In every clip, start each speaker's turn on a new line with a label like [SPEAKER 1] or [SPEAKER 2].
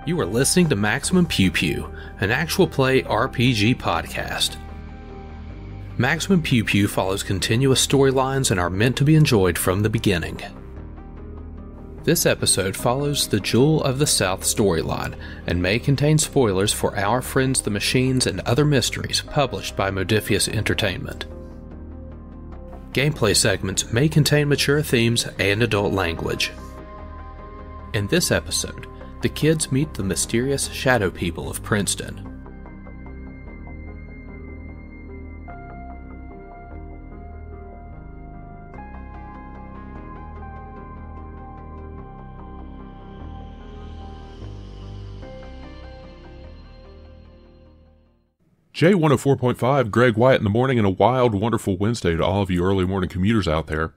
[SPEAKER 1] You are listening to Maximum Pew Pew, an actual play RPG podcast. Maximum Pew Pew follows continuous storylines and are meant to be enjoyed from the beginning. This episode follows the Jewel of the South storyline and may contain spoilers for Our Friends the Machines and Other Mysteries published by Modiphius Entertainment. Gameplay segments may contain mature themes and adult language. In this episode, the kids meet the mysterious shadow people of Princeton.
[SPEAKER 2] J104.5, Greg White in the morning, and a wild, wonderful Wednesday to all of you early morning commuters out there.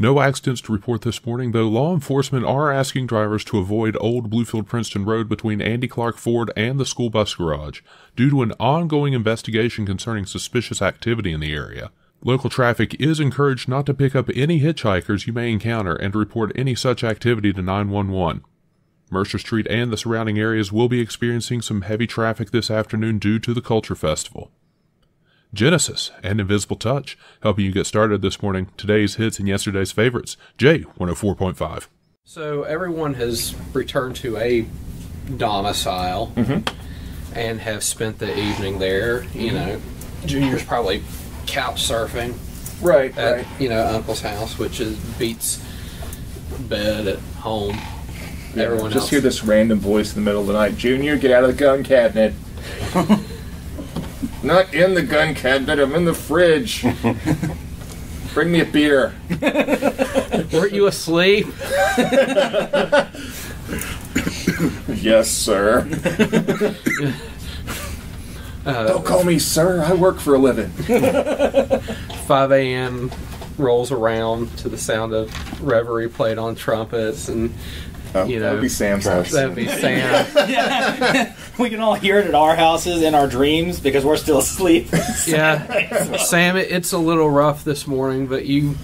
[SPEAKER 2] No accidents to report this morning, though law enforcement are asking drivers to avoid Old Bluefield Princeton Road between Andy Clark Ford and the school bus garage, due to an ongoing investigation concerning suspicious activity in the area. Local traffic is encouraged not to pick up any hitchhikers you may encounter and to report any such activity to 911. Mercer Street and the surrounding areas will be experiencing some heavy traffic this afternoon due to the Culture Festival. Genesis and Invisible Touch helping you get started this morning. Today's hits and yesterday's favorites. J104.5.
[SPEAKER 1] So everyone has returned to a domicile and have spent the evening there. You know, Junior's probably couch surfing.
[SPEAKER 3] Right.
[SPEAKER 1] At, Uncle's house, which beats bed at home.
[SPEAKER 3] Yeah,
[SPEAKER 1] Everyone
[SPEAKER 3] just
[SPEAKER 1] else.
[SPEAKER 3] hear this random voice in the middle of the night. Junior, get out of the gun cabinet. Not in the gun cabinet, I'm in the fridge. Bring me a beer.
[SPEAKER 1] Weren't you asleep?
[SPEAKER 3] Yes, sir. Don't call me sir, I work for a living.
[SPEAKER 1] 5 a.m. rolls around to the sound of reverie played on trumpets, and
[SPEAKER 3] that would be Sam's house.
[SPEAKER 1] That would be Sam.
[SPEAKER 4] Yeah. We can all hear it at our houses in our dreams because we're still asleep.
[SPEAKER 1] Yeah. Sam, it's a little rough this morning, but you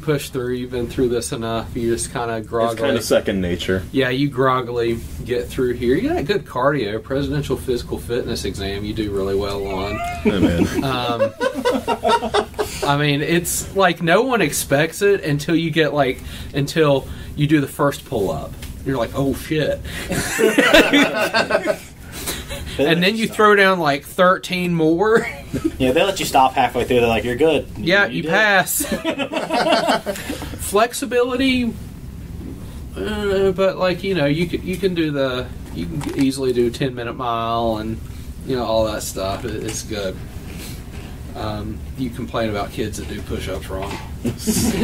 [SPEAKER 1] push through. You've been through this enough. You just kind of groggily.
[SPEAKER 5] It's kind of second nature.
[SPEAKER 1] Yeah, you groggily get through here. You got good cardio. Presidential Physical Fitness exam you do really well on.
[SPEAKER 5] Oh, man.
[SPEAKER 1] I mean, it's like no one expects it until you do the first pull-up. You're like, oh, shit. And then you throw down like 13 more.
[SPEAKER 4] Yeah, they let you stop halfway through. They're like, you're good.
[SPEAKER 1] Yeah, you pass. Flexibility, but like, you can easily do 10-minute mile and, all that stuff. It's good. You complain about kids that do push-ups wrong. It's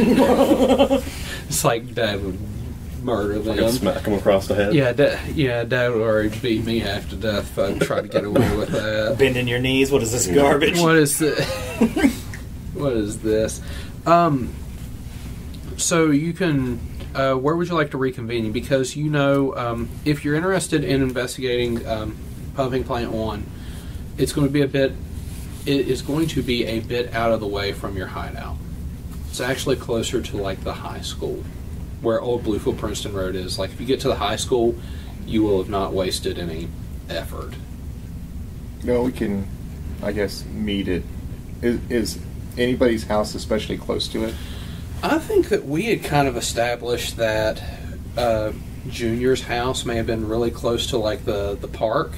[SPEAKER 1] like Dad would murder them.
[SPEAKER 5] Like smack them across the head.
[SPEAKER 1] Yeah, Dad would already beat me half to death if I tried to get away with that.
[SPEAKER 4] Bending your knees. What is this garbage?
[SPEAKER 1] What is this? What is this? So you can. Where would you like to reconvene? Because if you're interested in investigating Pumping Plant 1, it's going to be a bit. It is going to be a bit out of the way from your hideout. It's actually closer to like the high school, where Old Bluefield Princeton Road is. Like if you get to the high school, you will have not wasted any effort.
[SPEAKER 3] No, we can, I guess, meet it. Is anybody's house especially close to it?
[SPEAKER 1] I think that we had kind of established that Junior's house may have been really close to like the park,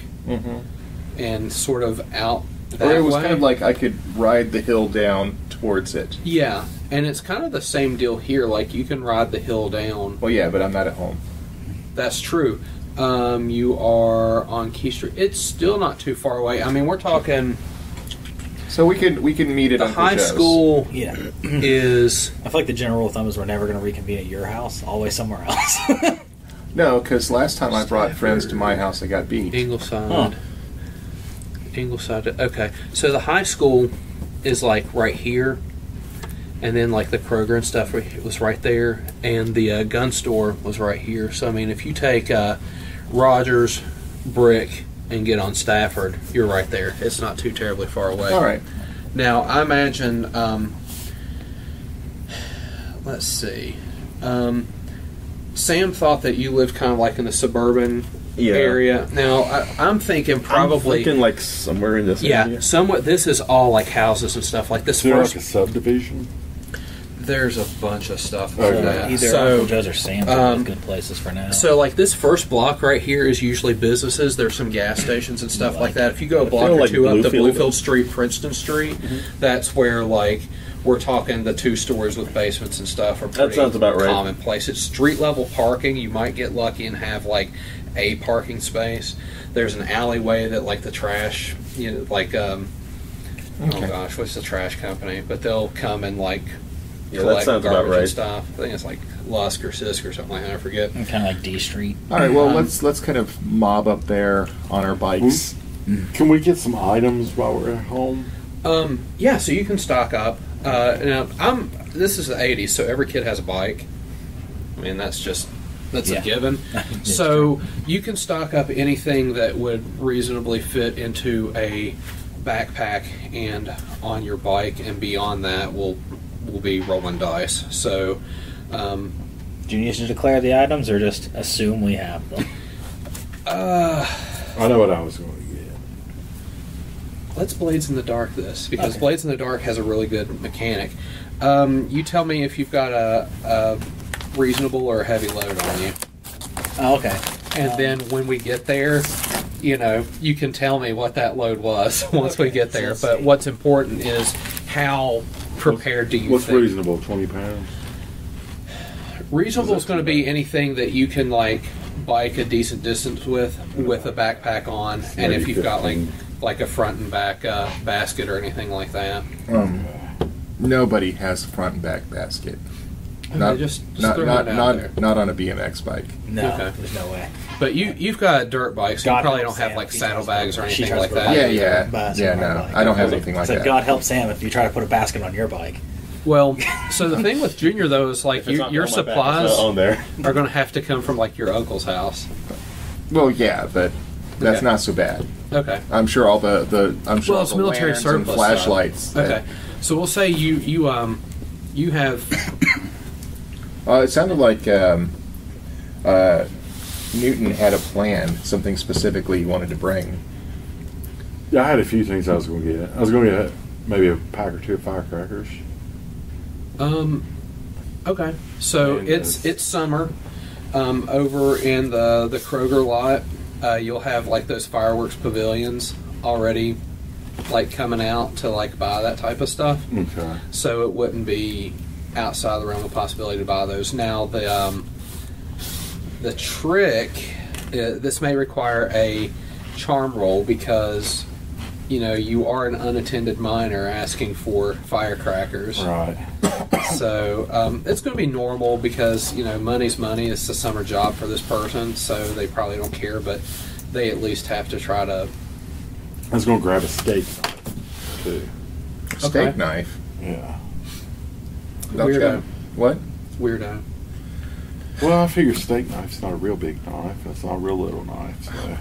[SPEAKER 1] and sort of out that way.
[SPEAKER 3] Or it was kind of like I could ride the hill down towards it.
[SPEAKER 1] Yeah, and it's kind of the same deal here. Like you can ride the hill down.
[SPEAKER 3] Well, yeah, but I'm not at home.
[SPEAKER 1] That's true. You are on Key Street. It's still not too far away. I mean, we're talking.
[SPEAKER 3] So we can meet at
[SPEAKER 1] the
[SPEAKER 3] Uncle
[SPEAKER 1] high
[SPEAKER 3] Joe's.
[SPEAKER 1] School.
[SPEAKER 4] Yeah.
[SPEAKER 1] Is
[SPEAKER 4] I feel like the general rule of thumb is we're never going to reconvene at your house. Always somewhere else.
[SPEAKER 3] No, because last time I brought friends to my house, I got beat.
[SPEAKER 1] Ingleside.
[SPEAKER 4] Huh.
[SPEAKER 1] Ingleside. Okay, so the high school is like right here, and then like the Kroger and stuff was right there, and the gun store was right here. So I mean, if you take Rogers, Brick, and get on Stafford, you're right there. It's not too terribly far away.
[SPEAKER 3] All right.
[SPEAKER 1] Now I imagine. Let's see. Sam thought that you lived kind of like in the suburban area. Now, I'm thinking probably...
[SPEAKER 5] I'm thinking like somewhere in this area.
[SPEAKER 1] Somewhat. This is all like houses and stuff. Like this
[SPEAKER 6] Is there
[SPEAKER 1] first...
[SPEAKER 6] like a subdivision?
[SPEAKER 1] There's a bunch of stuff
[SPEAKER 6] Okay.
[SPEAKER 1] like that.
[SPEAKER 4] Either Uncle Joe's or Sam's are good places for now.
[SPEAKER 1] So, like, this first block right here is usually businesses. There's some gas stations and stuff like that. If you go a block or
[SPEAKER 5] like
[SPEAKER 1] two up to
[SPEAKER 5] Bluefield.
[SPEAKER 1] Bluefield Street, Princeton Street, that's where, like, we're talking the 2 stores with basements and stuff are pretty
[SPEAKER 5] sounds about right.
[SPEAKER 1] commonplace. It's street-level parking. You might get lucky and have, like, a parking space. There's an alleyway that, like, the trash, you know, like, oh, gosh, what's the trash company? But they'll come and, like...
[SPEAKER 5] Yeah, that
[SPEAKER 1] collect
[SPEAKER 5] sounds about
[SPEAKER 1] garbage
[SPEAKER 5] right.
[SPEAKER 1] and stuff. I think it's like Lusk or Sisk or something like that. I forget.
[SPEAKER 4] Kind of like D Street.
[SPEAKER 3] All right, well, let's kind of mob up there on our bikes.
[SPEAKER 6] Can we get some items while we're at home?
[SPEAKER 1] Yeah, so you can stock up. Now, this is the 80s, so every kid has a bike. I mean, that's a given. So you can stock up anything that would reasonably fit into a backpack and on your bike, and beyond that, we'll be rolling dice. So,
[SPEAKER 4] do you need to declare the items, or just assume we have them?
[SPEAKER 6] I know what I was going to get.
[SPEAKER 1] Let's Blades in the Dark this, because
[SPEAKER 4] Okay.
[SPEAKER 1] Blades in the Dark has a really good mechanic. You tell me if you've got a reasonable or heavy load on you.
[SPEAKER 4] Oh, okay.
[SPEAKER 1] And then when we get there, you know, you can tell me what that load was once we get there.
[SPEAKER 4] So
[SPEAKER 1] But what's important is how prepared do you
[SPEAKER 6] What's
[SPEAKER 1] think?
[SPEAKER 6] reasonable? 20 pounds?
[SPEAKER 1] Reasonable is going to be anything that you can, like, bike a decent distance with a backpack on, and if you've got like a front and back basket or anything like that.
[SPEAKER 3] Nobody has a front and back basket.
[SPEAKER 1] Okay, just throw it out there.
[SPEAKER 3] Not on a BMX bike.
[SPEAKER 4] No,
[SPEAKER 1] Okay.
[SPEAKER 4] there's no way.
[SPEAKER 1] But you've got dirt bikes, so you
[SPEAKER 4] God
[SPEAKER 1] probably
[SPEAKER 4] help
[SPEAKER 1] don't have
[SPEAKER 4] Sam
[SPEAKER 1] like
[SPEAKER 4] if he
[SPEAKER 1] saddlebags
[SPEAKER 4] tries
[SPEAKER 1] or
[SPEAKER 4] to- she
[SPEAKER 1] anything
[SPEAKER 4] tries
[SPEAKER 1] like
[SPEAKER 4] to
[SPEAKER 1] that.
[SPEAKER 4] put a
[SPEAKER 3] Yeah,
[SPEAKER 4] basket
[SPEAKER 3] yeah,
[SPEAKER 4] on her
[SPEAKER 3] no,
[SPEAKER 4] bike.
[SPEAKER 3] I don't have anything like
[SPEAKER 4] So
[SPEAKER 3] that.
[SPEAKER 4] God help Sam if you try to put a basket on your bike.
[SPEAKER 1] Well, so the thing with Junior though is like
[SPEAKER 5] If it's not
[SPEAKER 1] your
[SPEAKER 5] on my back,
[SPEAKER 1] supplies
[SPEAKER 5] it's not on there.
[SPEAKER 1] are going to have to come from like your uncle's house.
[SPEAKER 3] Well, yeah, but that's
[SPEAKER 1] Okay.
[SPEAKER 3] not so bad.
[SPEAKER 1] Okay.
[SPEAKER 3] I'm sure all the I'm sure
[SPEAKER 1] Well,
[SPEAKER 3] all
[SPEAKER 1] it's
[SPEAKER 3] the
[SPEAKER 1] military
[SPEAKER 3] lanterns and
[SPEAKER 1] surplus
[SPEAKER 3] flashlights.
[SPEAKER 1] stuff. Okay. So we'll say you have
[SPEAKER 3] It sounded like Newton had a plan, something specifically he wanted to bring.
[SPEAKER 6] Yeah, I had a few things I was going to get. I was going to get maybe a pack or two of firecrackers.
[SPEAKER 1] okay. So
[SPEAKER 6] And,
[SPEAKER 1] it's summer. Over in the Kroger lot, you'll have like those fireworks pavilions already like coming out to like buy that type of stuff.
[SPEAKER 6] Okay.
[SPEAKER 1] So it wouldn't be outside the realm of possibility to buy those. Now the trick, this may require a charm roll because you know you are an unattended miner asking for firecrackers.
[SPEAKER 6] Right.
[SPEAKER 1] So it's going to be normal because you know money's money. It's a summer job for this person, so they probably don't care, but they at least have to try to.
[SPEAKER 6] I was going to grab a steak knife, too.
[SPEAKER 3] Steak
[SPEAKER 1] Okay.
[SPEAKER 3] knife.
[SPEAKER 6] Yeah.
[SPEAKER 1] Weirdo.
[SPEAKER 3] What?
[SPEAKER 1] Weirdo.
[SPEAKER 6] Well, I figure steak knife's not a real big knife. It's not a real little knife. So.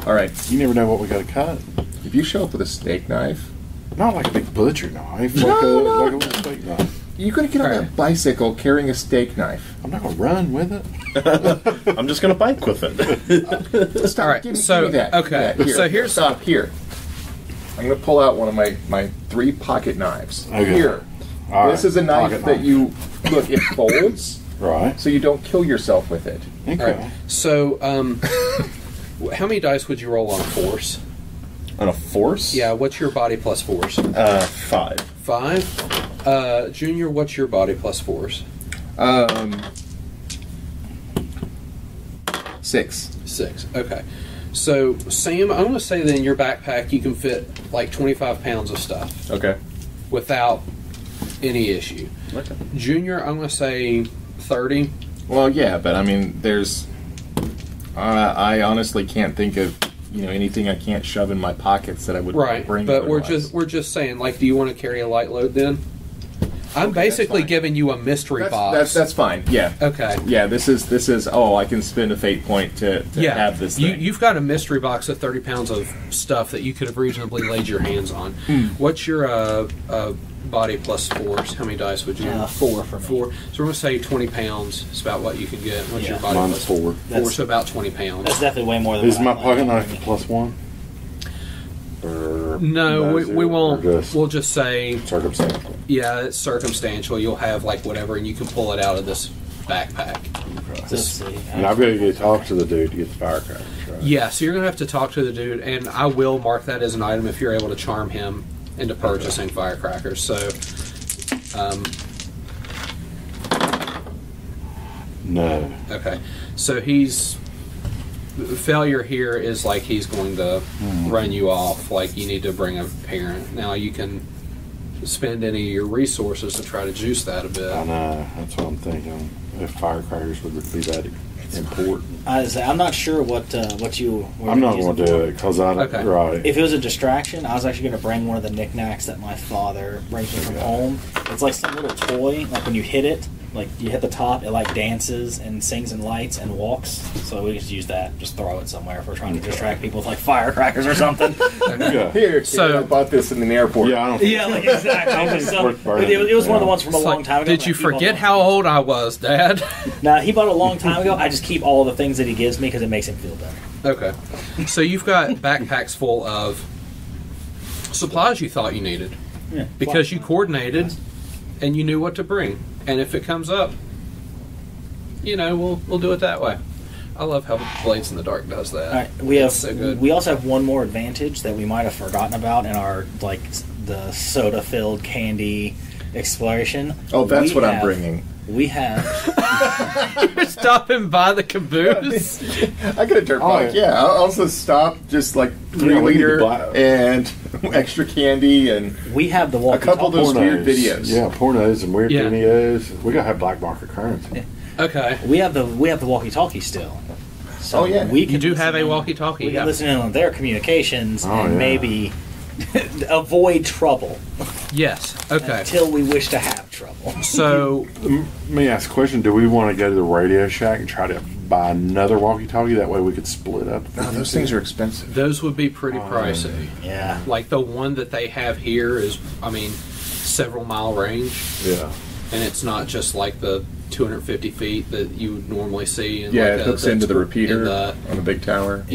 [SPEAKER 3] All right.
[SPEAKER 6] You never know what we got to cut.
[SPEAKER 3] If you show up with a steak knife,
[SPEAKER 6] Not like a big butcher knife.
[SPEAKER 3] No,
[SPEAKER 6] like
[SPEAKER 3] no.
[SPEAKER 6] a little steak knife.
[SPEAKER 3] you're going to get on
[SPEAKER 1] All
[SPEAKER 3] a
[SPEAKER 1] right.
[SPEAKER 3] bicycle carrying a steak knife.
[SPEAKER 6] I'm not going to run with it.
[SPEAKER 5] I'm just going to bike with it.
[SPEAKER 3] Stop.
[SPEAKER 1] All right,
[SPEAKER 3] Give me,
[SPEAKER 1] so-
[SPEAKER 3] give me that.
[SPEAKER 1] okay,
[SPEAKER 3] Give me that. Here,
[SPEAKER 1] so here's-
[SPEAKER 3] stop here. I'm going to pull out one of my 3 pocket knives.
[SPEAKER 6] Okay.
[SPEAKER 3] Here.
[SPEAKER 6] All
[SPEAKER 3] This
[SPEAKER 6] right,
[SPEAKER 3] is a knife
[SPEAKER 6] pocket
[SPEAKER 3] that you look. It folds,
[SPEAKER 6] Right.
[SPEAKER 3] so you don't kill yourself with it.
[SPEAKER 6] Okay.
[SPEAKER 1] All right. So how many dice would you roll on a force?
[SPEAKER 5] On a force?
[SPEAKER 1] Yeah. What's your body plus force?
[SPEAKER 5] 5.
[SPEAKER 1] 5. Junior, what's your body plus force?
[SPEAKER 3] 6.
[SPEAKER 1] 6. Okay. So, Sam, I'm going to say that in your backpack you can fit like 25 pounds of stuff
[SPEAKER 5] Okay.
[SPEAKER 1] without any issue.
[SPEAKER 5] Okay.
[SPEAKER 1] Junior, I'm going to say 30.
[SPEAKER 3] Well, yeah, but I mean, there's. I honestly can't think of anything I can't shove in my pockets that I would
[SPEAKER 1] Right.
[SPEAKER 3] bring.
[SPEAKER 1] But
[SPEAKER 3] otherwise.
[SPEAKER 1] we're just saying, like, do you want to carry a light load then? I'm
[SPEAKER 3] Okay,
[SPEAKER 1] basically
[SPEAKER 3] that's fine.
[SPEAKER 1] giving you a mystery box.
[SPEAKER 3] That's fine. Yeah.
[SPEAKER 1] Okay.
[SPEAKER 3] Yeah. This is. Oh, I can spend a fate point to
[SPEAKER 1] Yeah,
[SPEAKER 3] have this thing.
[SPEAKER 1] you've got a mystery box of 30 pounds of stuff that you could have reasonably laid your hands on.
[SPEAKER 3] Hmm.
[SPEAKER 1] What's your body plus 4. How many dice would you?
[SPEAKER 4] 4 for me.
[SPEAKER 1] 4. So we're going to say 20 pounds is about what you can get. What's your body
[SPEAKER 6] Mine's
[SPEAKER 1] plus
[SPEAKER 6] 4.
[SPEAKER 1] 4, so about 20 pounds.
[SPEAKER 4] That's definitely way more than
[SPEAKER 6] Is
[SPEAKER 4] what
[SPEAKER 6] my
[SPEAKER 4] I like.
[SPEAKER 6] pocket knife +1? Or
[SPEAKER 1] No, we won't. We'll just say,
[SPEAKER 6] circumstantial.
[SPEAKER 1] yeah, it's circumstantial. You'll have like whatever, and you can pull it out of this backpack.
[SPEAKER 4] Let's see.
[SPEAKER 6] And I've got to get talk to the dude to get the firecrackers, right?
[SPEAKER 1] Yeah, so you're going to have to talk to the dude, and I will mark that as an item if you're able to charm him into purchasing firecrackers. So,
[SPEAKER 6] No.
[SPEAKER 1] okay. So failure here is like he's going to run you off, like you need to bring a parent. Now you can spend any of your resources to try to juice that a bit.
[SPEAKER 6] I know. That's what I'm thinking. If firecrackers would be that important.
[SPEAKER 4] I'm not sure what you were
[SPEAKER 6] I'm not
[SPEAKER 4] use
[SPEAKER 6] going
[SPEAKER 4] it
[SPEAKER 6] to do
[SPEAKER 4] for.
[SPEAKER 6] it because I don't.
[SPEAKER 1] Okay.
[SPEAKER 6] Right.
[SPEAKER 4] If it was a distraction, I was actually going to bring one of the knickknacks that my father brings me from home. It's like some little toy, like when you hit it, like you hit the top, it like dances and sings and lights and walks. So we just use that, just throw it somewhere if we're trying to distract people with like firecrackers or something.
[SPEAKER 6] Yeah.
[SPEAKER 3] Here,
[SPEAKER 1] So-
[SPEAKER 3] I bought this in the airport.
[SPEAKER 6] Yeah, I don't.
[SPEAKER 4] Yeah, like exactly. Just
[SPEAKER 6] worth burning.
[SPEAKER 4] it was one of the ones from a
[SPEAKER 1] It's
[SPEAKER 4] long
[SPEAKER 1] like,
[SPEAKER 4] time ago.
[SPEAKER 1] did you forget how old I was, Dad?
[SPEAKER 4] Nah, he bought it a long time ago. I just keep all the things that he gives me because it makes him feel better.
[SPEAKER 1] Okay. So you've got backpacks full of supplies you thought you needed
[SPEAKER 4] Yeah,
[SPEAKER 1] because you coordinated and you knew what to bring. And if it comes up, we'll do it that way. I love how Blades in the Dark does that.
[SPEAKER 4] All right, we have.
[SPEAKER 1] It's so good.
[SPEAKER 4] We also have one more advantage that we might have forgotten about in our the soda-filled candy exploration.
[SPEAKER 3] Oh, that's
[SPEAKER 4] We
[SPEAKER 3] what I'm
[SPEAKER 4] have-
[SPEAKER 3] bringing.
[SPEAKER 4] We have.
[SPEAKER 1] You're stopping by the caboose.
[SPEAKER 3] I got a dirt bike.
[SPEAKER 6] yeah.
[SPEAKER 3] Yeah, I'll also stop just like 3
[SPEAKER 6] Yeah, we need to
[SPEAKER 3] liter
[SPEAKER 6] buy-
[SPEAKER 3] and extra candy and
[SPEAKER 4] We have the
[SPEAKER 3] a couple of those
[SPEAKER 6] Pornos.
[SPEAKER 3] weird videos.
[SPEAKER 6] Yeah, pornos and weird
[SPEAKER 1] Yeah.
[SPEAKER 6] videos. We gotta have black market currency.
[SPEAKER 1] Okay.
[SPEAKER 4] We have the walkie-talkie still. So
[SPEAKER 3] Oh, yeah.
[SPEAKER 4] we can
[SPEAKER 1] You do
[SPEAKER 4] listen
[SPEAKER 1] have a
[SPEAKER 4] in-
[SPEAKER 1] walkie-talkie,
[SPEAKER 4] We
[SPEAKER 1] yeah.
[SPEAKER 4] can listen in on their communications
[SPEAKER 6] Oh,
[SPEAKER 4] and
[SPEAKER 6] yeah.
[SPEAKER 4] maybe avoid trouble
[SPEAKER 1] Yes. Okay.
[SPEAKER 4] until we wish to have trouble.
[SPEAKER 1] So
[SPEAKER 6] Let me ask a question. Do we want to go to the Radio Shack and try to buy another walkie-talkie? That way we could split up.
[SPEAKER 3] Oh, those things are expensive.
[SPEAKER 1] those would be pretty pricey.
[SPEAKER 4] Yeah.
[SPEAKER 1] Like the one that they have here is, several mile range,
[SPEAKER 6] Yeah.
[SPEAKER 1] and it's not just like the 250 feet that you would normally see. In
[SPEAKER 3] Yeah,
[SPEAKER 1] like
[SPEAKER 3] it hooks into the repeater
[SPEAKER 1] in
[SPEAKER 3] on the big tower.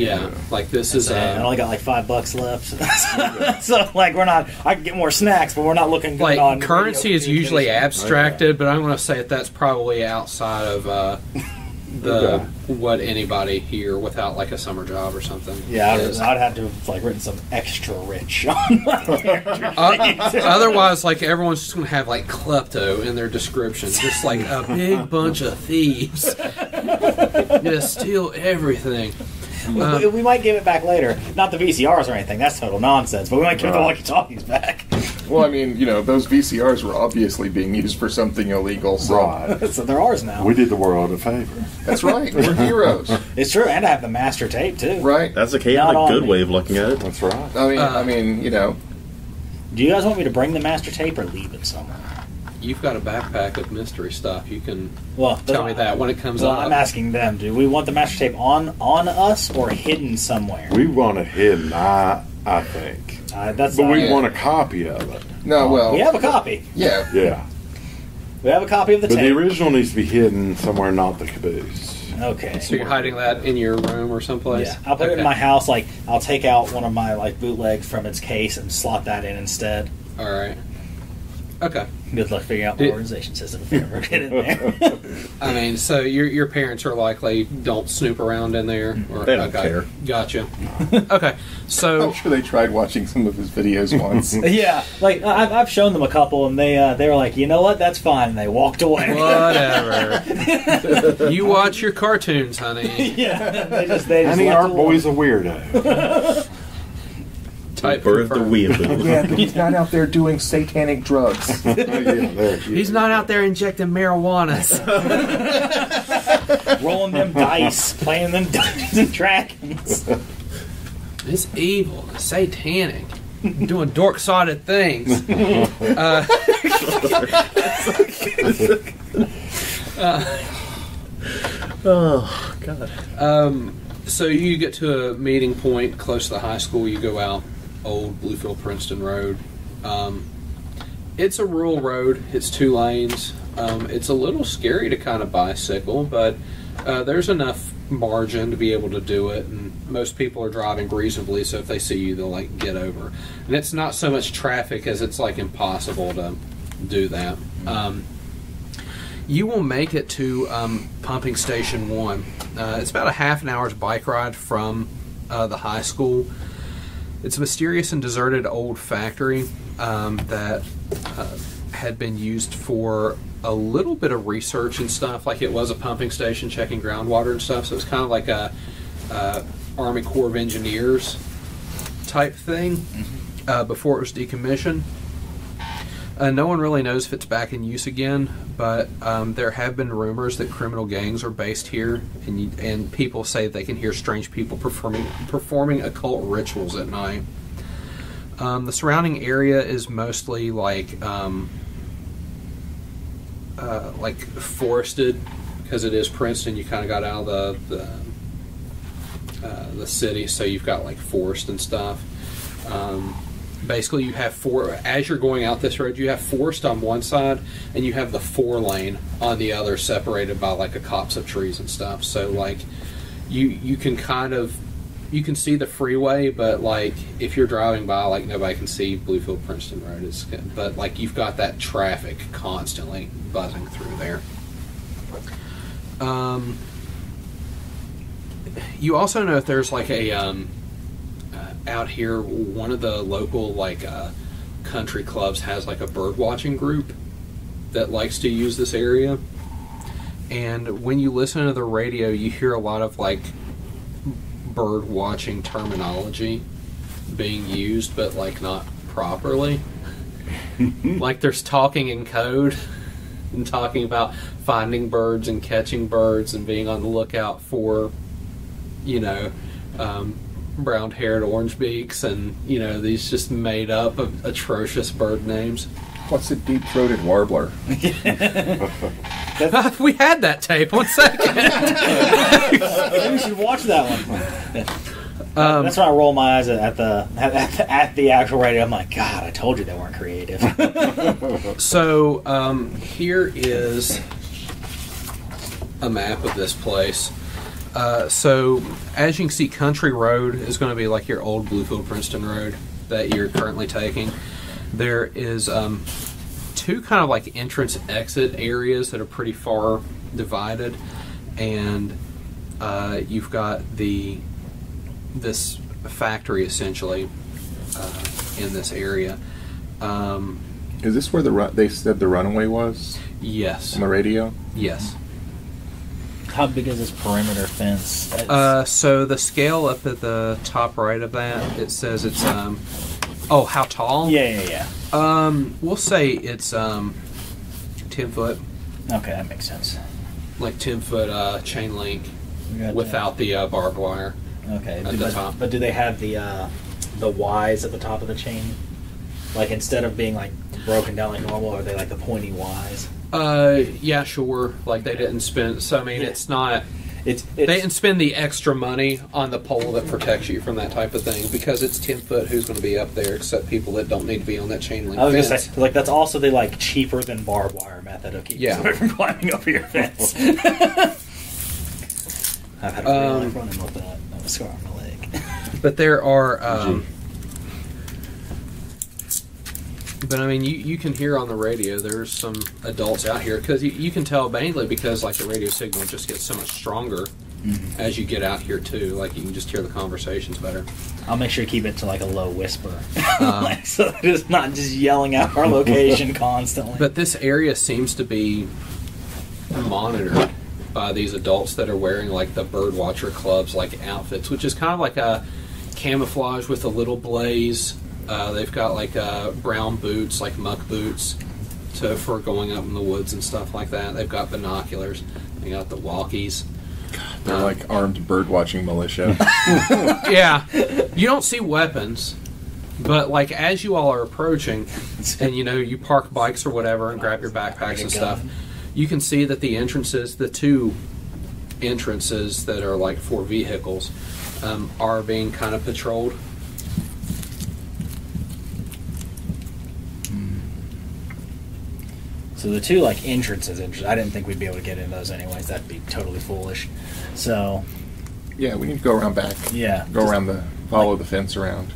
[SPEAKER 1] like this is.
[SPEAKER 4] I only got like $5 left, so like we're not. I can get more snacks, but we're not looking good on
[SPEAKER 1] Like currency
[SPEAKER 4] radio
[SPEAKER 1] is usually
[SPEAKER 4] communication.
[SPEAKER 1] abstracted, but I'm going to say that's probably outside of what anybody here without like a summer job or something.
[SPEAKER 4] Yeah,
[SPEAKER 1] is.
[SPEAKER 4] I'd have to have like written some extra rich on my character.
[SPEAKER 1] Otherwise, like everyone's just going to have like klepto in their description, just like a big bunch of thieves, just steal everything.
[SPEAKER 4] We might give it back later. Not the VCRs or anything. That's total nonsense. But we might give the walkie-talkies back.
[SPEAKER 3] Well, those VCRs were obviously being used for something illegal. So
[SPEAKER 6] Right.
[SPEAKER 4] So they're ours now.
[SPEAKER 6] We did the world a favor.
[SPEAKER 3] that's right. We're heroes,
[SPEAKER 4] It's true, and I have the master tape too.
[SPEAKER 3] right?
[SPEAKER 5] That's a
[SPEAKER 4] Not
[SPEAKER 5] chaotic
[SPEAKER 4] on
[SPEAKER 5] good
[SPEAKER 4] me.
[SPEAKER 5] way of looking at it.
[SPEAKER 6] That's right.
[SPEAKER 3] I mean,
[SPEAKER 4] Do you guys want me to bring the master tape or leave it somewhere?
[SPEAKER 1] You've got a backpack of mystery stuff. You can
[SPEAKER 4] Well,
[SPEAKER 1] tell me that when it comes
[SPEAKER 4] Well,
[SPEAKER 1] up.
[SPEAKER 4] I'm asking them. Do we want the master tape on us or hidden somewhere?
[SPEAKER 6] We want it hidden, I think.
[SPEAKER 4] That's.
[SPEAKER 6] But we
[SPEAKER 3] Yeah.
[SPEAKER 6] want a copy of it.
[SPEAKER 3] no, well,
[SPEAKER 4] We have a copy.
[SPEAKER 3] yeah.
[SPEAKER 6] Yeah.
[SPEAKER 4] We have a copy of the
[SPEAKER 6] But the
[SPEAKER 4] tape.
[SPEAKER 6] original needs to be hidden somewhere, not the caboose.
[SPEAKER 4] Okay.
[SPEAKER 1] So you're hiding that in your room or someplace?
[SPEAKER 4] Yeah, I'll put it in
[SPEAKER 1] Okay.
[SPEAKER 4] my house. Like, I'll take out one of my like bootlegs from its case and slot that in instead.
[SPEAKER 1] All right. Okay.
[SPEAKER 4] Good luck figuring out the
[SPEAKER 1] It-
[SPEAKER 4] organization system if we ever get in there.
[SPEAKER 1] So your parents are likely don't snoop around in there? Or,
[SPEAKER 5] They don't care.
[SPEAKER 1] Gotcha. Okay. So
[SPEAKER 3] I'm sure they tried watching some of his videos once.
[SPEAKER 4] Yeah, like I've shown them a couple, and they were like, you know what, that's fine, and they walked away.
[SPEAKER 1] whatever. You watch your cartoons, honey.
[SPEAKER 4] Yeah, they just
[SPEAKER 6] Honey,
[SPEAKER 4] left
[SPEAKER 6] our
[SPEAKER 4] it alone.
[SPEAKER 6] boy's a weirdo.
[SPEAKER 1] Type
[SPEAKER 5] Birth the
[SPEAKER 1] confirmed.
[SPEAKER 5] weeaboo.
[SPEAKER 3] Yeah, but he's not out there doing satanic drugs.
[SPEAKER 6] Oh, yeah, there.
[SPEAKER 1] He's not out there injecting marijuana.
[SPEAKER 4] rolling them dice, playing them Dungeons and Dragons.
[SPEAKER 1] It's evil, it's satanic, doing dork-sided things.
[SPEAKER 5] Oh, God.
[SPEAKER 1] So you get to a meeting point close to the high school. You go out Old Bluefield Princeton Road. it's a rural road. It's 2 lanes. It's a little scary to kind of bicycle, but there's enough margin to be able to do it, and most people are driving reasonably, so if they see you, they'll like get over. And it's not so much traffic as it's like impossible to do that. You will make it to pumping station 1. It's about a half an hour's bike ride from the high school. It's a mysterious and deserted old factory that had been used for a little bit of research and stuff. Like, it was a pumping station checking groundwater and stuff, so it's kind of like a Army Corps of Engineers type thing before it was decommissioned. No one really knows if it's back in use again, but there have been rumors that criminal gangs are based here, and people say they can hear strange people performing occult rituals at night. The surrounding area is mostly like forested, because it is Princeton. You kind of got out of the city, so you've got like forest and stuff. Basically, you have as you're going out this road, you have forest on one side, and you have the 4-lane on the other, separated by like a copse of trees and stuff. So like, you can you can see the freeway, but like if you're driving by, like nobody can see Bluefield Princeton Road. But like you've got that traffic constantly buzzing through there. You also know if there's like a out here, one of the local like country clubs has like a bird watching group that likes to use this area, and when you listen to the radio, you hear a lot of like bird watching terminology being used, but like not properly. Like there's talking in code and talking about finding birds and catching birds and being on the lookout for, you know, brown-haired orange beaks, and you know, these just made up of atrocious bird names.
[SPEAKER 3] What's a deep-throated warbler?
[SPEAKER 1] We had that tape. 1 second.
[SPEAKER 4] Maybe we should watch that one. That's when I roll my eyes at the actual radio. I'm like, God, I told you they weren't creative.
[SPEAKER 1] So here is a map of this place. So as you can see, Country Road is going to be like your old Bluefield Princeton Road that you're currently taking. There is 2 kind of like entrance exit areas that are pretty far divided, and you've got this factory essentially in this area.
[SPEAKER 3] Is this where they said the runaway was?
[SPEAKER 1] Yes.
[SPEAKER 3] On the radio?
[SPEAKER 1] Yes.
[SPEAKER 4] How big is this perimeter fence?
[SPEAKER 1] So the scale up at the top right of that, it says it's oh, how tall?
[SPEAKER 4] Yeah.
[SPEAKER 1] We'll say it's 10 foot.
[SPEAKER 4] Okay, that makes sense.
[SPEAKER 1] Like 10 foot chain link without the barbed wire.
[SPEAKER 4] Okay,
[SPEAKER 1] at the top.
[SPEAKER 4] But do they have the Ys at the top of the chain? Like instead of being like broken down like normal, are they like the pointy Ys?
[SPEAKER 1] Yeah, sure. Like they didn't spend. So I mean, it's not.
[SPEAKER 4] It's
[SPEAKER 1] they didn't spend the extra money on the pole that protects you from that type of thing, because it's 10 foot. Who's going to be up there except people that don't need to be on that chain link
[SPEAKER 4] I was
[SPEAKER 1] fence?
[SPEAKER 4] going to say, like, that's also the like cheaper than barbed wire method of keeping away from climbing over your fence. I've had a real life running with that. I have a scar on my leg.
[SPEAKER 1] But there are. But I mean, you can hear on the radio there's some adults out here, because you can tell mainly because like the radio signal just gets so much stronger as you get out here too. Like you can just hear the conversations better.
[SPEAKER 4] I'll make sure to keep it to like a low whisper, so it's not just yelling out our location constantly.
[SPEAKER 1] But this area seems to be monitored by these adults that are wearing like the Birdwatcher Club's like outfits, which is kind of like a camouflage with a little blaze. They've got like brown boots, like muck boots, for going up in the woods and stuff like that. They've got binoculars. They got the walkies.
[SPEAKER 3] They're like armed bird-watching militia.
[SPEAKER 1] Yeah. You don't see weapons, but like as you all are approaching, and you know, you park bikes or whatever and grab your backpacks and stuff, you can see that the entrances, the 2 entrances that are like for vehicles, are being kind of patrolled.
[SPEAKER 4] So the two like entrances, I didn't think we'd be able to get in those anyways. That'd be totally foolish. So
[SPEAKER 3] Yeah, we need to go around back.
[SPEAKER 4] yeah,
[SPEAKER 3] Go around follow the fence around.